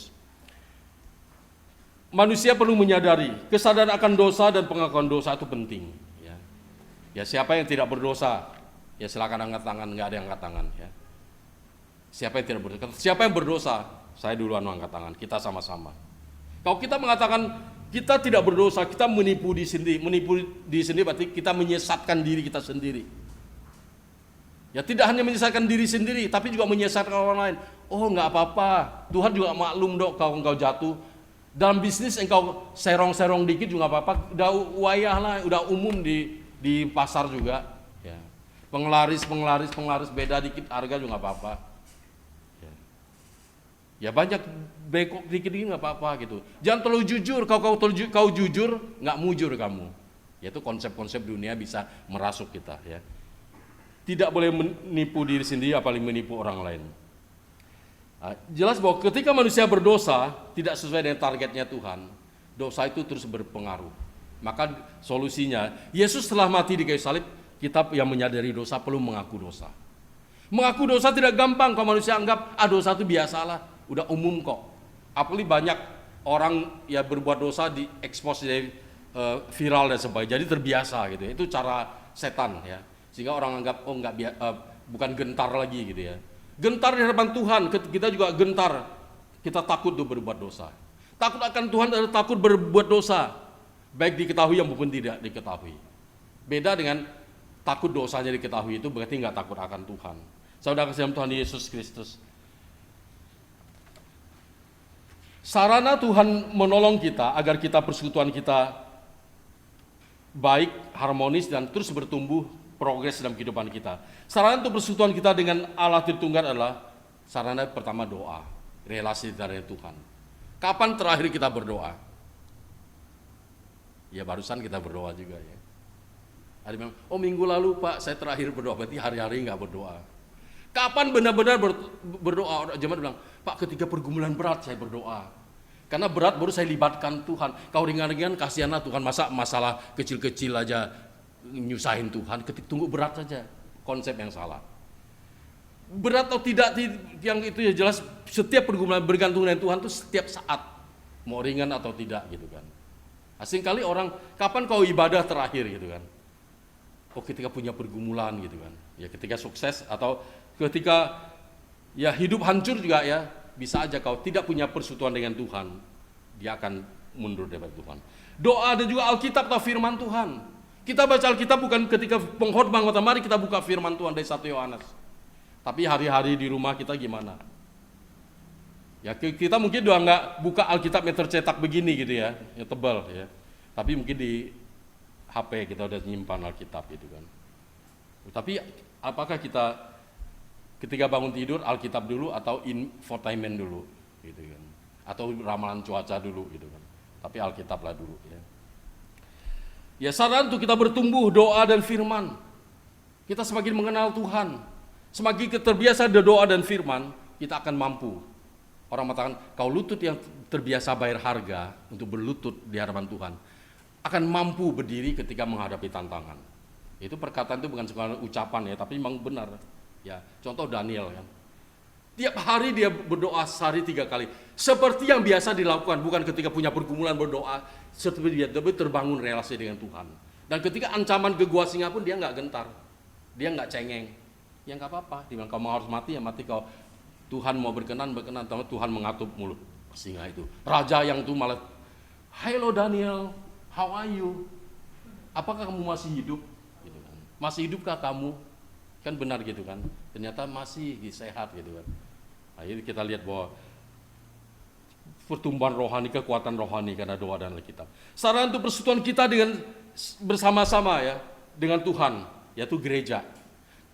manusia perlu menyadari kesadaran akan dosa dan pengakuan dosa itu penting. Ya, siapa yang tidak berdosa, ya silakan angkat tangan. Nggak ada yang angkat tangan. Ya. Siapa yang tidak berdosa? Siapa yang berdosa? Saya duluan angkat tangan. Kita sama-sama. Kalau kita mengatakan kita tidak berdosa, kita menipu di sendiri. Menipu di sendiri berarti kita menyesatkan diri kita sendiri. Ya, tidak hanya menyesatkan diri sendiri, tapi juga menyesatkan orang lain. Oh, nggak apa-apa. Tuhan juga maklum dok kalau engkau jatuh. Dalam bisnis engkau serong-serong dikit juga nggak apa-apa. Udah wayah lah, udah umum di pasar juga. Ya. Penglaris beda dikit harga juga nggak apa-apa. Ya banyak bengkok dikit-dikit nggak apa-apa gitu. Jangan terlalu jujur. Kau jujur nggak mujur kamu. Yaitu konsep-konsep dunia bisa merasuk kita. Ya. Tidak boleh menipu diri sendiri, apalagi menipu orang lain. Nah, jelas bahwa ketika manusia berdosa tidak sesuai dengan targetnya Tuhan, dosa itu terus berpengaruh. Maka solusinya, Yesus telah mati di kayu salib. Kita yang menyadari dosa perlu mengaku dosa. Mengaku dosa tidak gampang. Kalau manusia anggap dosa itu biasalah. Udah umum kok. Apalagi banyak orang ya berbuat dosa diekspos dari viral dan sebagainya. Jadi terbiasa gitu. Itu cara setan ya. Sehingga orang anggap bukan gentar lagi gitu ya. Gentar di hadapan Tuhan, kita juga gentar, kita takut untuk berbuat dosa. Takut akan Tuhan adalah takut berbuat dosa, baik diketahui maupun tidak diketahui. Beda dengan takut dosanya diketahui, itu berarti nggak takut akan Tuhan. Saudara kasih Tuhan Yesus Kristus, sarana Tuhan menolong kita agar kita persekutuan kita baik, harmonis, dan terus bertumbuh, progres dalam kehidupan kita. Sarana untuk persekutuan kita dengan Allah Tritunggal adalah sarana pertama doa, relasi kita dengan Tuhan. Kapan terakhir kita berdoa? Ya barusan kita berdoa juga ya. Ada yang bilang, oh minggu lalu Pak saya terakhir berdoa, berarti hari-hari nggak berdoa. Kapan benar-benar berdoa? Orang jemaat bilang, Pak ketika pergumulan berat saya berdoa. Karena berat baru saya libatkan Tuhan. Kau ringan-ringan kasihanlah Tuhan, masa masalah kecil-kecil aja nyusahin Tuhan, tunggu berat saja. Konsep yang salah. Berat atau tidak, yang itu ya jelas setiap pergumulan bergantung dengan Tuhan itu setiap saat. Mau ringan atau tidak gitu kan. Seringkali orang, kapan kau ibadah terakhir gitu kan. Oh ketika punya pergumulan gitu kan. Ya ketika sukses atau ketika ya hidup hancur juga ya. Bisa aja kau tidak punya persekutuan dengan Tuhan, dia akan mundur dari Tuhan. Doa dan juga Alkitab atau firman Tuhan. Kita baca Alkitab bukan ketika penghotbah mari kita buka firman Tuhan dari 1 Yohanes. Tapi hari-hari di rumah kita gimana? Ya kita mungkin udah nggak buka Alkitab yang tercetak begini gitu ya, yang tebal ya. Tapi mungkin di HP kita udah nyimpan Alkitab gitu kan. Tapi apakah kita ketika bangun tidur Alkitab dulu atau infotainment dulu gitu kan, atau ramalan cuaca dulu gitu kan, tapi Alkitab lah dulu ya. Ya saran untuk kita bertumbuh doa dan firman, kita semakin mengenal Tuhan, semakin terbiasa doa dan firman, kita akan mampu. Orang mengatakan kau lutut yang terbiasa bayar harga untuk berlutut di hadapan Tuhan akan mampu berdiri ketika menghadapi tantangan. Itu perkataan itu bukan sekadar ucapan ya, tapi memang benar. Ya, contoh Daniel kan. Tiap hari dia berdoa sehari 3 kali. Seperti yang biasa dilakukan, bukan ketika punya pergumulan berdoa, seperti dia terbangun relasi dengan Tuhan. Dan ketika ancaman ke gua singa pun dia nggak gentar. Dia nggak cengeng. Ya nggak apa-apa, dia bilang kau mau harus mati ya mati kau. Tuhan mau berkenan, Tuhan mengatup mulut singa itu. Raja yang tuh malah, "Hello Daniel, how are you? Apakah kamu masih hidup?" Gitu kan. Masih hidupkah kamu? Kan benar gitu kan, ternyata masih sehat gitu kan. Nah, ini kita lihat bahwa pertumbuhan rohani, kekuatan rohani karena doa dan Alkitab. Saran untuk persekutuan kita dengan bersama-sama ya dengan Tuhan, yaitu gereja.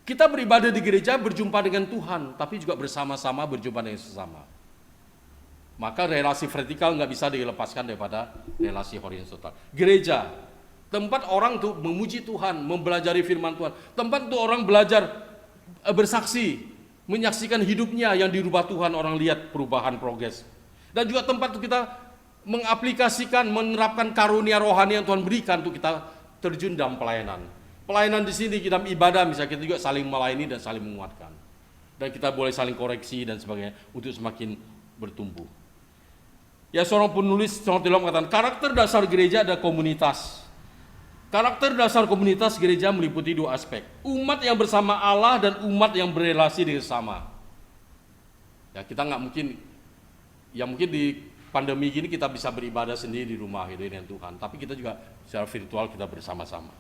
Kita beribadah di gereja berjumpa dengan Tuhan, tapi juga bersama-sama berjumpa dengan sesama. Maka relasi vertikal nggak bisa dilepaskan daripada relasi horizontal. Gereja tempat orang untuk memuji Tuhan, mempelajari firman Tuhan. Tempat untuk orang belajar bersaksi, menyaksikan hidupnya yang dirubah Tuhan, orang lihat perubahan progres. Dan juga tempat untuk kita mengaplikasikan, menerapkan karunia rohani yang Tuhan berikan untuk kita terjun dalam pelayanan. Pelayanan di sini dalam ibadah misalnya kita juga saling melayani dan saling menguatkan. Dan kita boleh saling koreksi dan sebagainya untuk semakin bertumbuh. Ya seorang penulis, seorang teolog mengatakan karakter dasar gereja ada komunitas. Karakter dasar komunitas gereja meliputi 2 aspek. Umat yang bersama Allah dan umat yang berelasi dengan sesama. Ya kita nggak mungkin, ya mungkin di pandemi gini kita bisa beribadah sendiri di rumah gitu dengan Tuhan. Tapi kita juga secara virtual kita bersama-sama.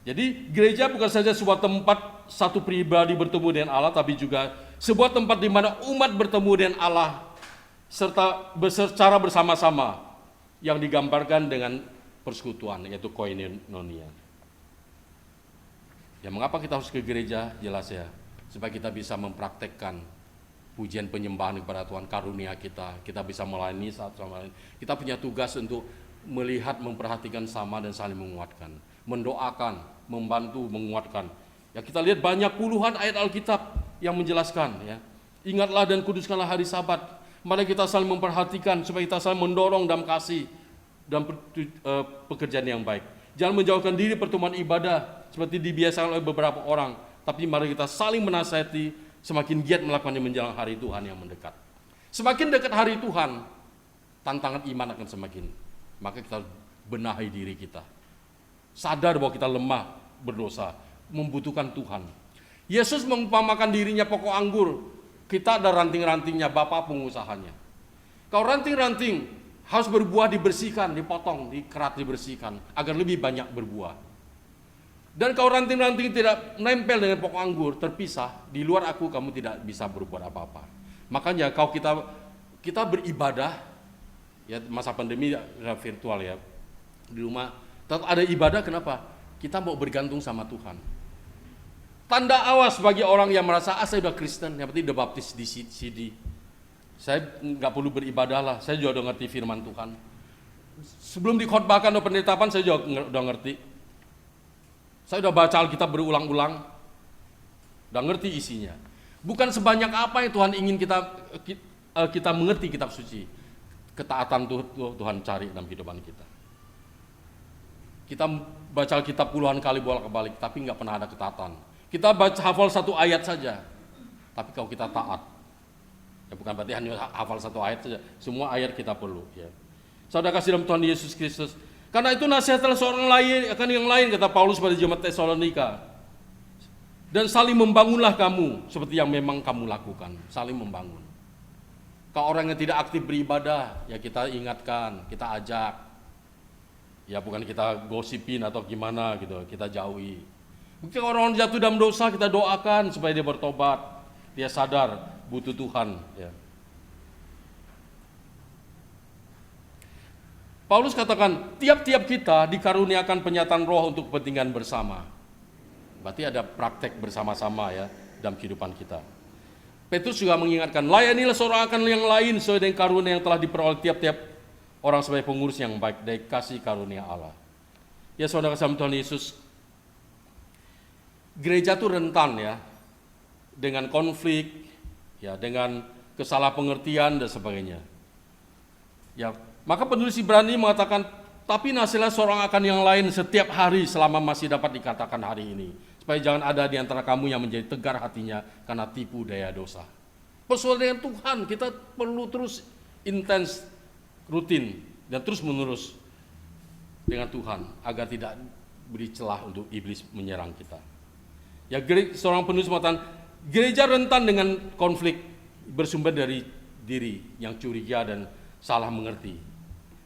Jadi gereja bukan saja sebuah tempat satu pribadi bertemu dengan Allah, tapi juga sebuah tempat di mana umat bertemu dengan Allah serta secara bersama-sama yang digambarkan dengan persekutuan, yaitu koinonia. Ya mengapa kita harus ke gereja? Jelas ya, supaya kita bisa mempraktekkan pujian penyembahan kepada Tuhan, karunia kita bisa melayani satu sama lain. Kita punya tugas untuk melihat, memperhatikan sama dan saling menguatkan, mendoakan, membantu, menguatkan. Ya kita lihat banyak puluhan ayat Alkitab yang menjelaskan ya. Ingatlah dan kuduskanlah hari Sabat. Mari kita saling memperhatikan supaya kita saling mendorong dalam kasih dan pekerjaan yang baik. Jangan menjauhkan diri pertemuan ibadah seperti dibiasakan oleh beberapa orang, tapi mari kita saling menasihati, semakin giat melakukannya menjelang hari Tuhan yang mendekat. Semakin dekat hari Tuhan, tantangan iman akan semakin. Maka kita benahi diri kita. Sadar bahwa kita lemah, berdosa, membutuhkan Tuhan. Yesus mengumpamakan dirinya pokok anggur. Kita ada ranting-rantingnya, Bapa pengusahanya. Kalau ranting-ranting harus berbuah dibersihkan, dipotong, dikerat, dibersihkan agar lebih banyak berbuah. Dan kalau ranting-ranting tidak nempel dengan pokok anggur, terpisah, di luar aku kamu tidak bisa berbuat apa-apa. Makanya kalau kita beribadah, ya masa pandemi virtual ya, di rumah, tetap ada ibadah. Kenapa? Kita mau bergantung sama Tuhan. Tanda awas bagi orang yang merasa, saya udah Kristen, yang penting udah baptis di CD. Saya nggak perlu beribadah lah, saya juga udah ngerti firman Tuhan. Sebelum dikhotbahkan atau penetapan, saya juga udah ngerti. Saya udah baca Alkitab berulang-ulang, udah ngerti isinya. Bukan sebanyak apa yang Tuhan ingin kita mengerti kitab suci. Ketaatan Tuhan cari dalam kehidupan kita. Kita baca Alkitab puluhan kali bolak-balik, tapi nggak pernah ada ketaatan. Kita baca hafal satu ayat saja, tapi kalau kita taat, ya bukan berarti hanya hafal satu ayat saja, semua ayat kita perlu. Ya. Saudara kasih dalam Tuhan Yesus Kristus. Karena itu nasihatlah seorang lain akan yang lain, kata Paulus pada jemaat Tesalonika. Dan saling membangunlah kamu seperti yang memang kamu lakukan, saling membangun. Kalau orang yang tidak aktif beribadah, ya kita ingatkan, kita ajak. Ya bukan kita gosipin atau gimana gitu, kita jauhi. Mungkin orang jatuh dalam dosa, kita doakan supaya dia bertobat, dia sadar butuh Tuhan. Ya. Paulus katakan, tiap-tiap kita dikaruniakan penyataan roh untuk kepentingan bersama. Berarti ada praktek bersama-sama ya dalam kehidupan kita. Petrus juga mengingatkan, layanilah seorang akan yang lain sesuai dengan karunia yang telah diperoleh tiap-tiap orang sebagai pengurus yang baik dari kasih karunia Allah. Ya saudara kasih Tuhan Yesus, gereja itu rentan ya dengan konflik, ya dengan kesalahpengertian dan sebagainya. Ya, maka penulis Ibrani mengatakan, tapi nasihatlah seorang akan yang lain setiap hari selama masih dapat dikatakan hari ini, supaya jangan ada di antara kamu yang menjadi tegar hatinya karena tipu daya dosa. Persoalan dengan Tuhan kita perlu terus intens, rutin dan terus menerus dengan Tuhan agar tidak beri celah untuk iblis menyerang kita. Ya, seorang penulis mengatakan, gereja rentan dengan konflik bersumber dari diri yang curiga dan salah mengerti.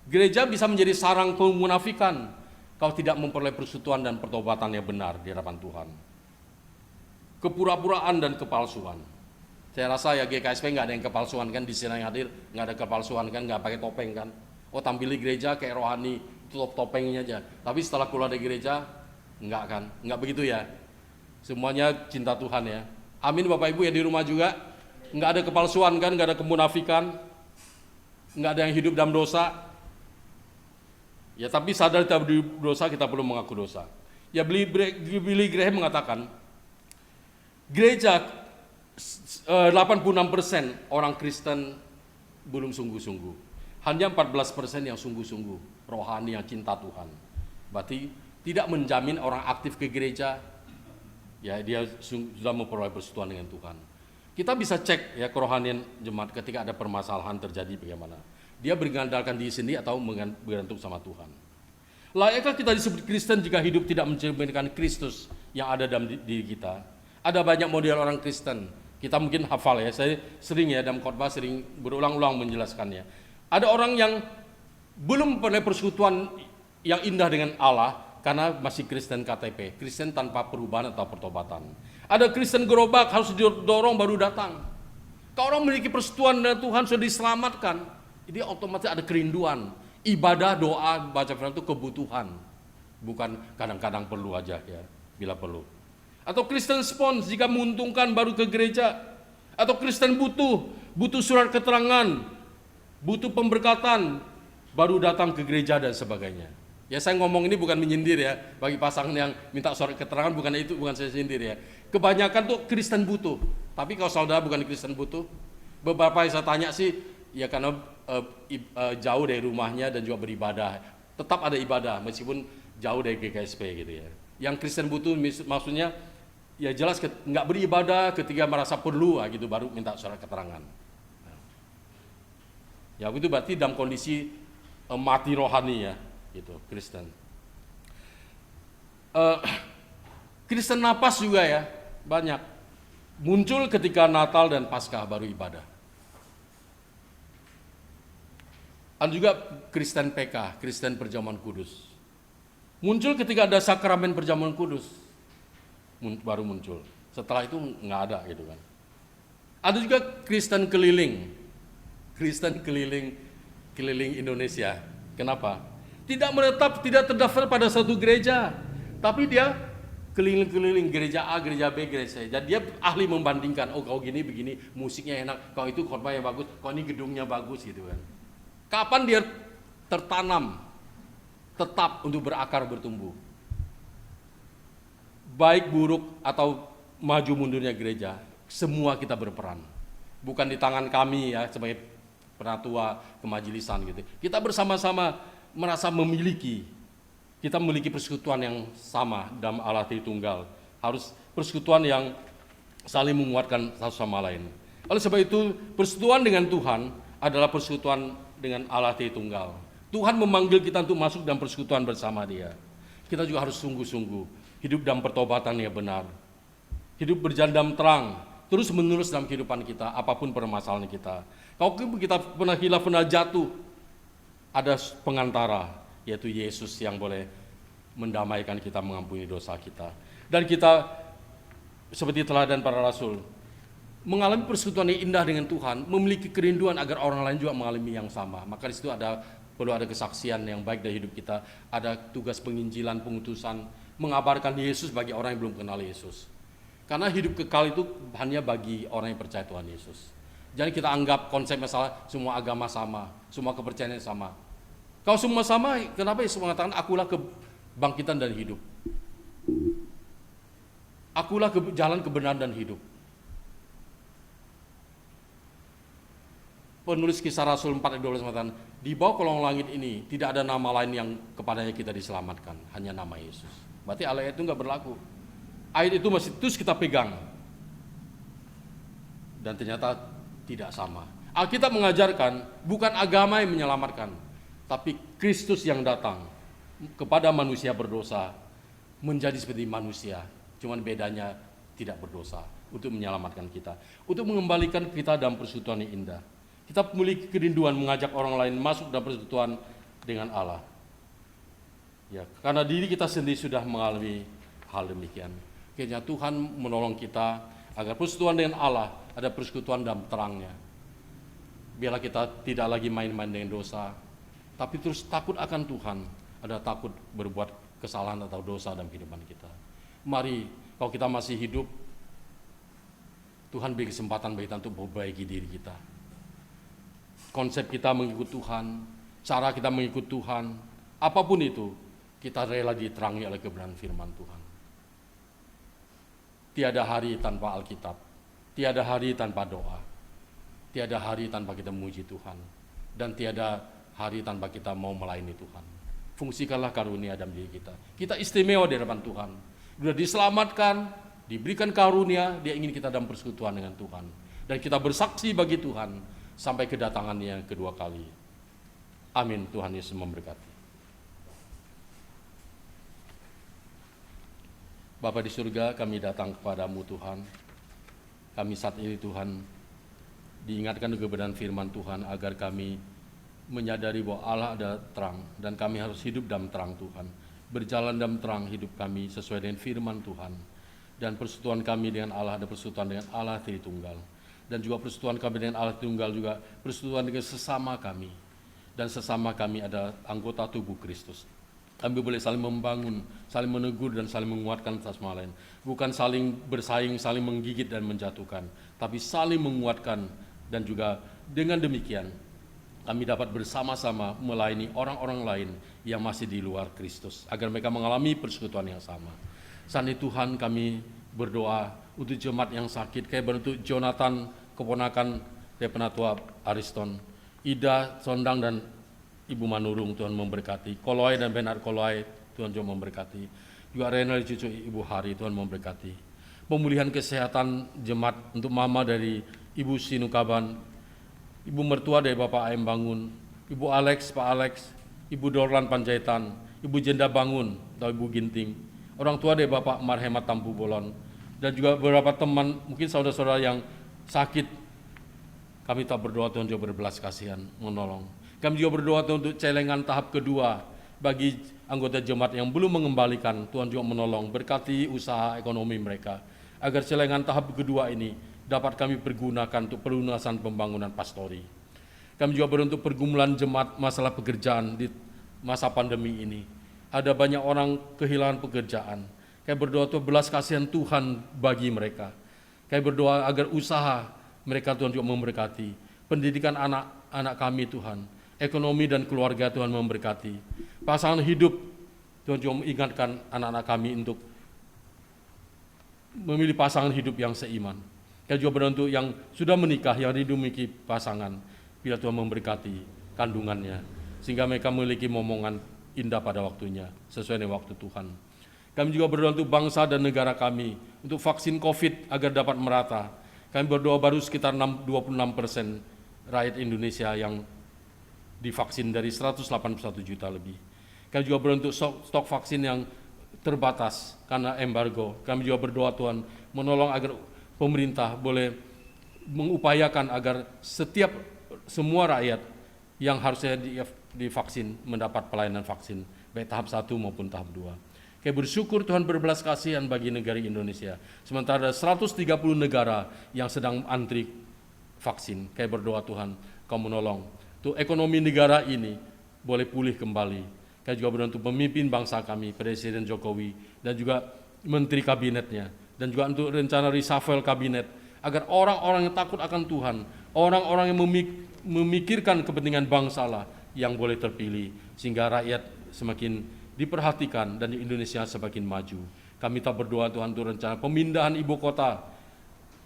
Gereja bisa menjadi sarang kemunafikan kalau tidak memperoleh persekutuan dan pertobatan yang benar di hadapan Tuhan. Kepura-puraan dan kepalsuan. Saya rasa ya GKSP nggak ada yang kepalsuan kan, di sini yang hadir nggak ada kepalsuan kan, nggak pakai topeng kan. Oh tampil di gereja kayak rohani, tutup topengnya aja. Tapi setelah keluar dari gereja, nggak kan, nggak begitu ya. Semuanya cinta Tuhan ya. Amin Bapak Ibu ya di rumah juga. Nggak ada kepalsuan kan, nggak ada kemunafikan. Nggak ada yang hidup dalam dosa. Ya tapi sadar kita berdosa, kita perlu mengaku dosa. Ya Billy Graham mengatakan, gereja 86% orang Kristen belum sungguh-sungguh. Hanya 14% yang sungguh-sungguh, rohani yang cinta Tuhan. Berarti tidak menjamin orang aktif ke gereja, ya dia sudah memperoleh persekutuan dengan Tuhan. Kita bisa cek ya kerohanian jemaat ketika ada permasalahan terjadi bagaimana. Dia bergandalkan diri sendiri atau bergantung sama Tuhan. Layakkah kita disebut Kristen jika hidup tidak mencerminkan Kristus yang ada dalam diri kita? Ada banyak model orang Kristen. Kita mungkin hafal ya, saya sering ya dalam khotbah sering berulang-ulang menjelaskannya. Ada orang yang belum pernah persekutuan yang indah dengan Allah karena masih Kristen KTP, Kristen tanpa perubahan atau pertobatan. Ada Kristen gerobak, harus didorong baru datang. Kalau orang memiliki persekutuan dengan Tuhan sudah diselamatkan, jadi otomatis ada kerinduan. Ibadah, doa, baca firman itu kebutuhan, bukan kadang-kadang perlu aja ya, bila perlu. Atau Kristen spons, jika menguntungkan baru ke gereja. Atau Kristen butuh surat keterangan, butuh pemberkatan, baru datang ke gereja dan sebagainya. Ya saya ngomong ini bukan menyindir ya, bagi pasangan yang minta surat keterangan bukan itu, bukan saya sindir ya. Kebanyakan tuh Kristen butuh, tapi kalau saudara bukan Kristen butuh, beberapa yang saya tanya sih, ya karena jauh dari rumahnya dan juga beribadah, tetap ada ibadah meskipun jauh dari GKSP gitu ya. Yang Kristen butuh maksudnya ya jelas nggak beribadah ketika merasa perlu gitu baru minta surat keterangan. Ya itu berarti dalam kondisi mati rohani ya, gitu Kristen. Kristen napas juga ya. Banyak. Muncul ketika Natal dan Paskah baru ibadah. Ada juga Kristen PK, Kristen Perjamuan Kudus. Muncul ketika ada sakramen Perjamuan Kudus. Baru muncul. Setelah itu nggak ada gitu kan. Ada juga Kristen keliling. Kristen keliling Indonesia. Kenapa? Tidak menetap, tidak terdaftar pada satu gereja. Tapi dia keliling-keliling gereja A, gereja B, gereja C. Jadi dia ahli membandingkan, oh kau gini begini, musiknya enak, kau itu khotbahnya bagus, kau ini gedungnya bagus gitu kan. Kapan dia tertanam tetap untuk berakar bertumbuh? Baik buruk atau maju mundurnya gereja, semua kita berperan. Bukan di tangan kami ya sebagai penatua kemajelisan gitu. Kita bersama-sama merasa kita memiliki persekutuan yang sama dalam Allah Tritunggal. Harus persekutuan yang saling menguatkan satu sama lain. Oleh sebab itu, persekutuan dengan Tuhan adalah persekutuan dengan Allah Tritunggal. Tuhan memanggil kita untuk masuk dalam persekutuan bersama Dia. Kita juga harus sungguh-sungguh hidup dalam pertobatan yang benar. Hidup berjalan dalam terang, terus menerus dalam kehidupan kita, apapun permasalahan kita. Kalau kita pernah hilaf, pernah jatuh, ada pengantara, yaitu Yesus yang boleh mendamaikan kita, mengampuni dosa kita. Dan kita seperti teladan para rasul, mengalami persekutuan yang indah dengan Tuhan, memiliki kerinduan agar orang lain juga mengalami yang sama. Maka di situ perlu ada kesaksian yang baik dari hidup kita, ada tugas penginjilan, pengutusan, mengabarkan Yesus bagi orang yang belum kenal Yesus. Karena hidup kekal itu hanya bagi orang yang percaya Tuhan Yesus. Jangan kita anggap konsep masalah semua agama sama, semua kepercayaan sama. Kalau semua sama, kenapa Yesus mengatakan akulah kebangkitan dan hidup? Akulah jalan kebenaran dan hidup. Penulis Kisah Rasul 4:12 mengatakan, di bawah kolong langit ini tidak ada nama lain yang kepadanya kita diselamatkan, hanya nama Yesus. Berarti ayat itu nggak berlaku. Ayat itu masih terus kita pegang. Dan ternyata tidak sama. Alkitab mengajarkan bukan agama yang menyelamatkan, tapi Kristus yang datang kepada manusia berdosa menjadi seperti manusia, cuman bedanya tidak berdosa, untuk menyelamatkan kita, untuk mengembalikan kita dalam persekutuan yang indah. Kita memiliki kerinduan mengajak orang lain masuk dalam persekutuan dengan Allah. Ya, karena diri kita sendiri sudah mengalami hal demikian. Akhirnya Tuhan menolong kita agar persekutuan dengan Allah ada persekutuan dalam terangnya. Biarlah kita tidak lagi main-main dengan dosa, tapi terus takut akan Tuhan, ada takut berbuat kesalahan atau dosa dalam kehidupan kita. Mari, kalau kita masih hidup, Tuhan beri kesempatan bagi kita untuk memperbaiki diri kita. Konsep kita mengikut Tuhan, cara kita mengikut Tuhan, apapun itu, kita rela diterangi oleh kebenaran firman Tuhan. Tiada hari tanpa Alkitab, tiada hari tanpa doa, tiada hari tanpa kita memuji Tuhan, dan tiada hari tanpa kita mau melayani Tuhan. Fungsikanlah karunia dalam diri kita. Kita istimewa di hadapan Tuhan. Sudah diselamatkan, diberikan karunia, Dia ingin kita dalam persekutuan dengan Tuhan. Dan kita bersaksi bagi Tuhan sampai kedatangannya yang kedua kali. Amin. Tuhan Yesus memberkati. Bapa di surga, kami datang kepadamu Tuhan. Kami saat ini Tuhan diingatkan kebenaran firman Tuhan agar kami menyadari bahwa Allah ada terang dan kami harus hidup dalam terang Tuhan. Berjalan dalam terang hidup kami sesuai dengan firman Tuhan. Dan persekutuan kami dengan Allah ada persekutuan dengan Allah Tritunggal. Dan juga persekutuan kami dengan Allah Tritunggal juga persekutuan dengan sesama kami. Dan sesama kami ada anggota tubuh Kristus. Kami boleh saling membangun, saling menegur dan saling menguatkan satu sama lain. Bukan saling bersaing, saling menggigit dan menjatuhkan, tapi saling menguatkan. Dan juga dengan demikian kami dapat bersama-sama melayani orang-orang lain yang masih di luar Kristus, agar mereka mengalami persekutuan yang sama. Saat ini Tuhan, kami berdoa untuk jemaat yang sakit, kayak untuk Jonathan, keponakan dari penatua Ariston, Ida Sondang dan Ibu Manurung, Tuhan memberkati. Koloai dan Benar Koloai, Tuhan juga memberkati. Juga Renal cucu Ibu Hari, Tuhan memberkati. Pemulihan kesehatan jemaat untuk mama dari Ibu Sinukaban, Ibu mertua dari Bapak Aem Bangun, Ibu Alex, Pak Alex, Ibu Dorlan Panjaitan, Ibu Jenda Bangun atau Ibu Ginting, orang tua dari Bapak Marhemat Tampu Bolon, dan juga beberapa teman, mungkin saudara-saudara yang sakit, kami tak berdoa Tuhan juga berbelas kasihan, menolong. Kami juga berdoa Tuhan untuk celengan tahap kedua bagi anggota jemaat yang belum mengembalikan, Tuhan juga menolong, berkati usaha ekonomi mereka, agar celengan tahap kedua ini dapat kami pergunakan untuk pelunasan pembangunan pastori. Kami juga berdoa untuk pergumulan jemaat masalah pekerjaan di masa pandemi ini. Ada banyak orang kehilangan pekerjaan. Kami berdoa Tuhan belas kasihan Tuhan bagi mereka. Kami berdoa agar usaha mereka Tuhan juga memberkati. Pendidikan anak-anak kami Tuhan. Ekonomi dan keluarga Tuhan memberkati. Pasangan hidup Tuhan juga mengingatkan anak-anak kami untuk memilih pasangan hidup yang seiman. Kami juga berdoa untuk yang sudah menikah, yang dimiliki pasangan. Bila Tuhan memberkati kandungannya. Sehingga mereka memiliki momongan indah pada waktunya, sesuai dengan waktu Tuhan. Kami juga berdoa untuk bangsa dan negara kami, untuk vaksin COVID agar dapat merata. Kami berdoa baru sekitar 26% rakyat Indonesia yang divaksin dari 181 juta lebih. Kami juga berdoa untuk stok vaksin yang terbatas karena embargo. Kami juga berdoa Tuhan menolong agar pemerintah boleh mengupayakan agar semua rakyat yang harusnya divaksin mendapat pelayanan vaksin, baik tahap 1 maupun tahap 2. Kami bersyukur Tuhan berbelas kasihan bagi negara Indonesia. Sementara ada 130 negara yang sedang antri vaksin. Kami berdoa Tuhan, Kau menolong. Untuk ekonomi negara ini boleh pulih kembali. Kami juga berdoa untuk pemimpin bangsa kami, Presiden Jokowi, dan juga Menteri Kabinetnya. Dan juga untuk rencana reshuffle kabinet, agar orang-orang yang takut akan Tuhan, orang-orang yang memikirkan kepentingan bangsa lah yang boleh terpilih, sehingga rakyat semakin diperhatikan dan Indonesia semakin maju. Kami tak berdoa Tuhan untuk rencana pemindahan ibu kota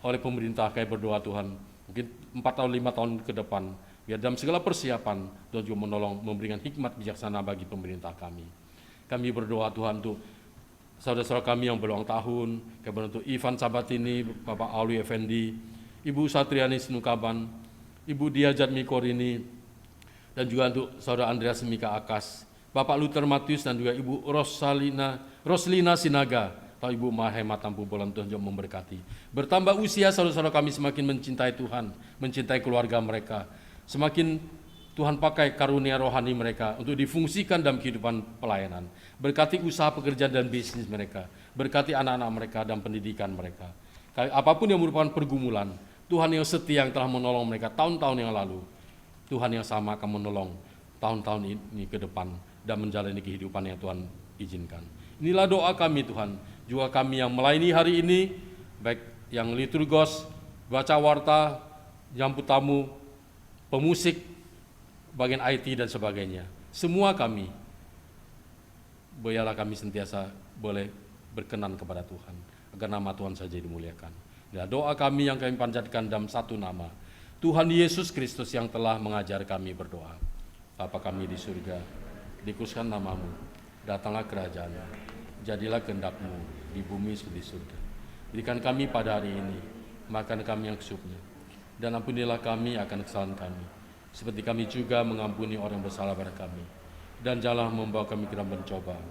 oleh pemerintah. Kami berdoa Tuhan mungkin 4 tahun 5 tahun ke depan, biar dalam segala persiapan Tuhan juga menolong, memberikan hikmat bijaksana bagi pemerintah kami. Kami berdoa Tuhan untuk saudara-saudara kami yang berulang tahun. Kami berdoa untuk Ivan Sabatini, Bapak Alwi Effendi, Ibu Satriani Sinukaban, Ibu Dia Jatmikorini, dan juga untuk saudara Andreas Mika Akas, Bapak Luther Matius, dan juga Ibu Roslina Sinaga, atau Ibu Mahema Tampu Bolan. Tuhan juga memberkati. Bertambah usia saudara-saudara kami semakin mencintai Tuhan, mencintai keluarga mereka. Semakin Tuhan pakai karunia rohani mereka untuk difungsikan dalam kehidupan pelayanan. Berkati usaha pekerjaan dan bisnis mereka. Berkati anak-anak mereka dan pendidikan mereka. Apapun yang merupakan pergumulan, Tuhan yang setia yang telah menolong mereka tahun-tahun yang lalu, Tuhan yang sama akan menolong tahun-tahun ini ke depan dan menjalani kehidupan yang Tuhan izinkan. Inilah doa kami Tuhan, juga kami yang melayani hari ini, baik yang liturgos, baca warta, jemput tamu, pemusik, bagian IT dan sebagainya. Semua kami, biarlah kami sentiasa boleh berkenan kepada Tuhan, agar nama Tuhan saja dimuliakan. Dan doa kami yang kami panjatkan dalam satu nama, Tuhan Yesus Kristus yang telah mengajar kami berdoa. Bapa kami di surga, dikuduskan namamu, datanglah kerajaan-Mu, jadilah kehendak-Mu di bumi seperti di surga. Berikan kami pada hari ini makan kami yang secukupnya, dan ampunilah kami akan kesalahan kami, seperti kami juga mengampuni orang yang bersalah pada kami. Dan janganlah membawa kami ke dalam pencobaan,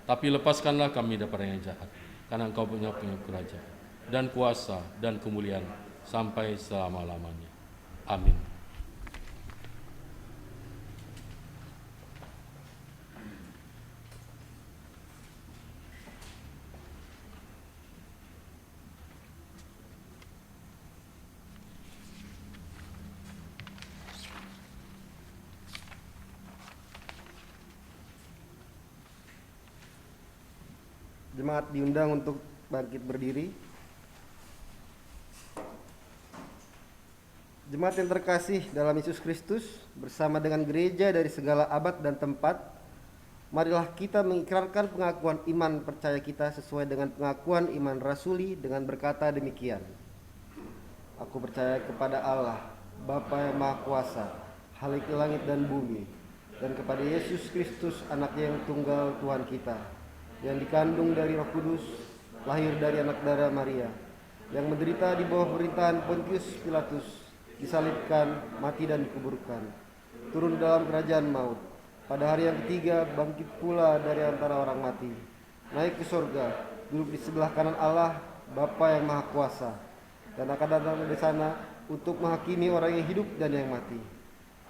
tapi lepaskanlah kami dari orang yang jahat, karena Engkau punya kerajaan dan kuasa dan kemuliaan sampai selama-lamanya. Amin. Jemaat diundang untuk bangkit berdiri. Jemaat yang terkasih dalam Yesus Kristus, bersama dengan gereja dari segala abad dan tempat, marilah kita mengikrarkan pengakuan iman percaya kita sesuai dengan pengakuan iman rasuli dengan berkata demikian. Aku percaya kepada Allah, Bapa yang Maha Kuasa, Khalik langit dan bumi, dan kepada Yesus Kristus, Anaknya yang tunggal Tuhan kita, yang dikandung dari Roh Kudus, lahir dari anak darah Maria, yang menderita di bawah pemerintahan Pontius Pilatus, disalibkan, mati dan dikuburkan, turun dalam kerajaan maut, pada hari yang ketiga bangkit pula dari antara orang mati, naik ke sorga, duduk di sebelah kanan Allah, Bapa yang Maha Kuasa, dan akan datang dari sana untuk menghakimi orang yang hidup dan yang mati.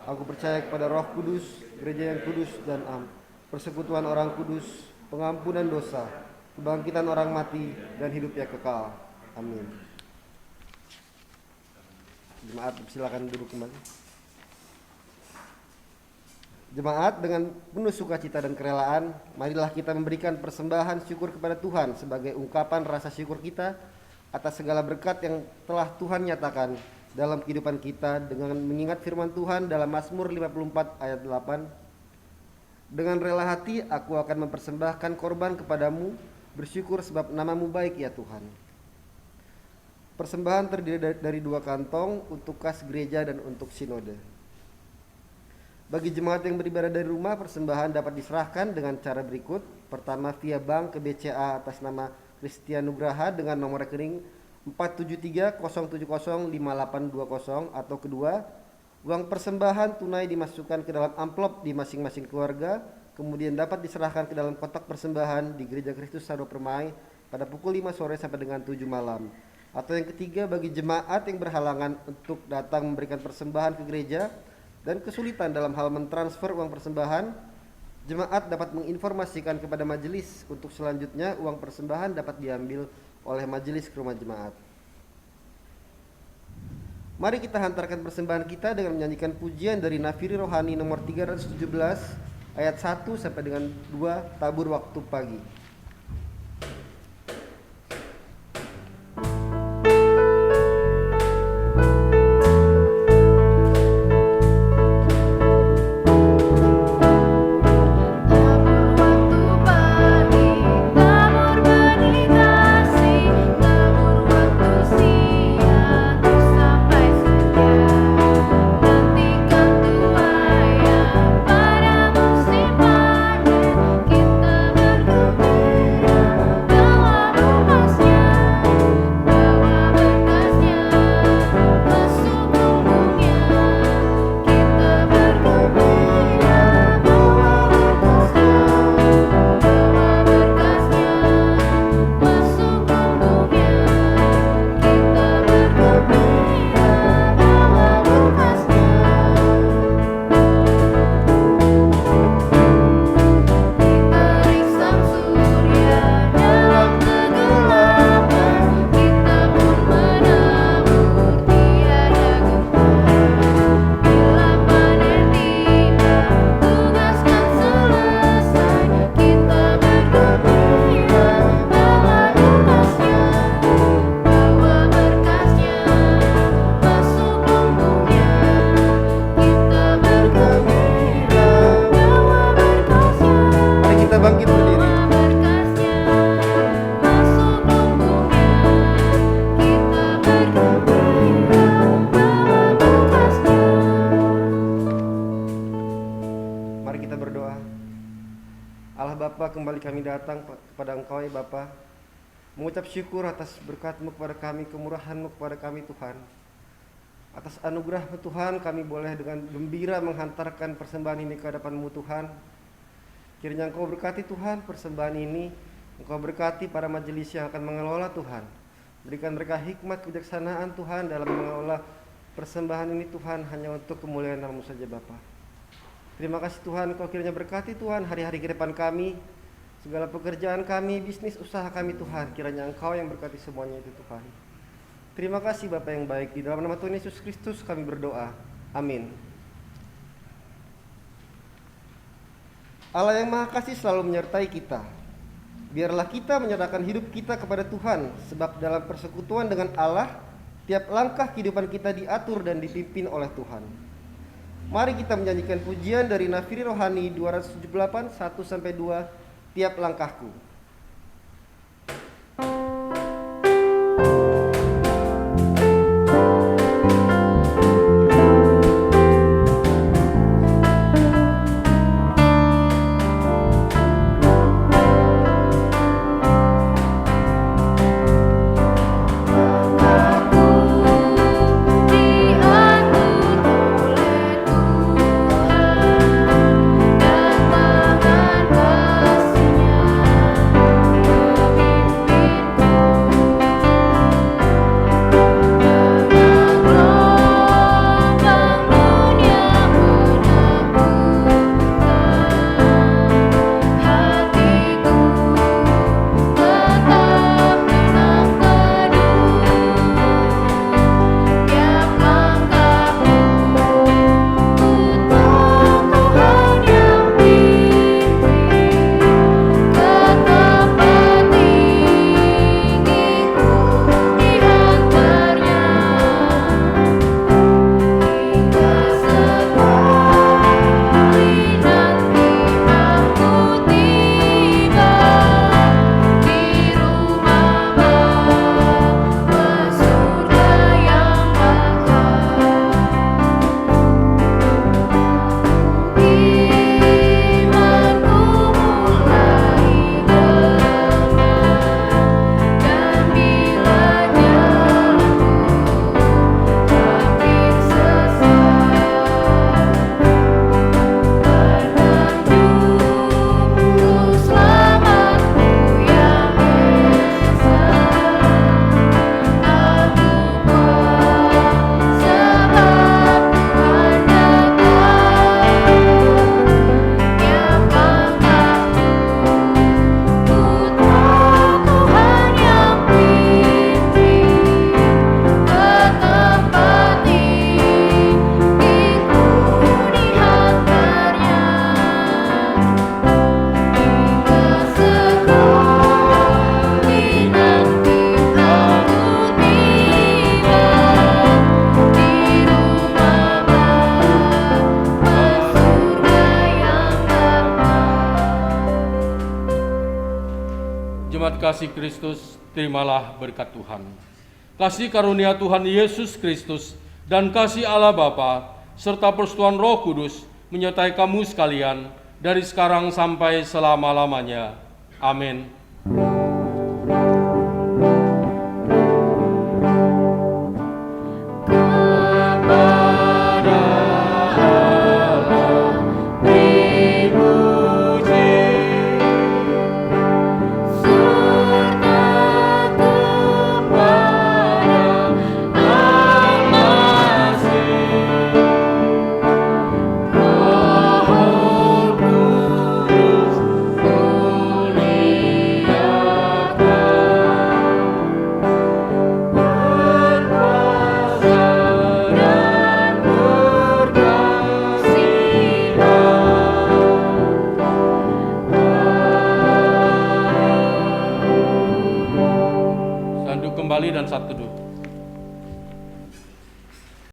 Aku percaya kepada Roh Kudus, gereja yang kudus dan persekutuan orang kudus, pengampunan dosa, kebangkitan orang mati, dan hidup yang kekal. Amin. Jemaat, silakan duduk kembali. Jemaat, dengan penuh sukacita dan kerelaan, marilah kita memberikan persembahan syukur kepada Tuhan sebagai ungkapan rasa syukur kita atas segala berkat yang telah Tuhan nyatakan dalam kehidupan kita, dengan mengingat firman Tuhan dalam Mazmur 54 ayat 8. Dengan rela hati aku akan mempersembahkan korban kepadamu, bersyukur sebab namamu baik ya Tuhan. Persembahan terdiri dari 2 kantong untuk kas gereja dan untuk sinode. Bagi jemaat yang beribadah dari rumah, persembahan dapat diserahkan dengan cara berikut. Pertama, via bank ke BCA atas nama Christian Nugraha dengan nomor rekening 473-070-5820, atau kedua, uang persembahan tunai dimasukkan ke dalam amplop di masing-masing keluarga, kemudian dapat diserahkan ke dalam kotak persembahan di Gereja Kristus Saro Permai pada pukul 5 sore sampai dengan 7 malam. Atau yang ketiga, bagi jemaat yang berhalangan untuk datang memberikan persembahan ke gereja dan kesulitan dalam hal mentransfer uang persembahan, jemaat dapat menginformasikan kepada majelis untuk selanjutnya uang persembahan dapat diambil oleh majelis ke rumah jemaat. Mari kita hantarkan persembahan kita dengan menyanyikan pujian dari Nafiri Rohani nomor 317 ayat 1 sampai dengan 2, tabur waktu pagi. Kembali kami datang kepada Engkau ya Bapa, mengucap syukur atas berkat-Mu kepada kami, kemurahan-Mu kepada kami Tuhan. Atas anugerah-Mu Tuhan, kami boleh dengan gembira menghantarkan persembahan ini ke hadapan-Mu Tuhan. Kiranya Engkau berkati Tuhan persembahan ini, Engkau berkati para majelis yang akan mengelola Tuhan. Berikan mereka hikmat kebijaksanaan Tuhan dalam mengelola persembahan ini Tuhan, hanya untuk kemuliaan nama-Mu saja Bapa. Terima kasih Tuhan, Engkau kiranya berkati Tuhan hari-hari ke depan kami, segala pekerjaan kami, bisnis usaha kami Tuhan, kiranya Engkau yang berkati semuanya itu Tuhan. Terima kasih Bapa yang baik, di dalam nama Tuhan Yesus Kristus kami berdoa. Amin. Allah yang Maha Kasih selalu menyertai kita. Biarlah kita menyerahkan hidup kita kepada Tuhan, sebab dalam persekutuan dengan Allah, tiap langkah kehidupan kita diatur dan dipimpin oleh Tuhan. Mari kita menyanyikan pujian dari Nafiri Rohani 278 1-2, tiap langkahku. Diatur oleh Tuhan, dan tangan kasih-Nya Jemaat kasih Kristus, terimalah berkat Tuhan. Kasih karunia Tuhan Yesus Kristus dan kasih Allah Bapa serta persetujuan Roh Kudus menyertai kamu sekalian dari sekarang sampai selama-lamanya. Amin. Kembali dan satu dua.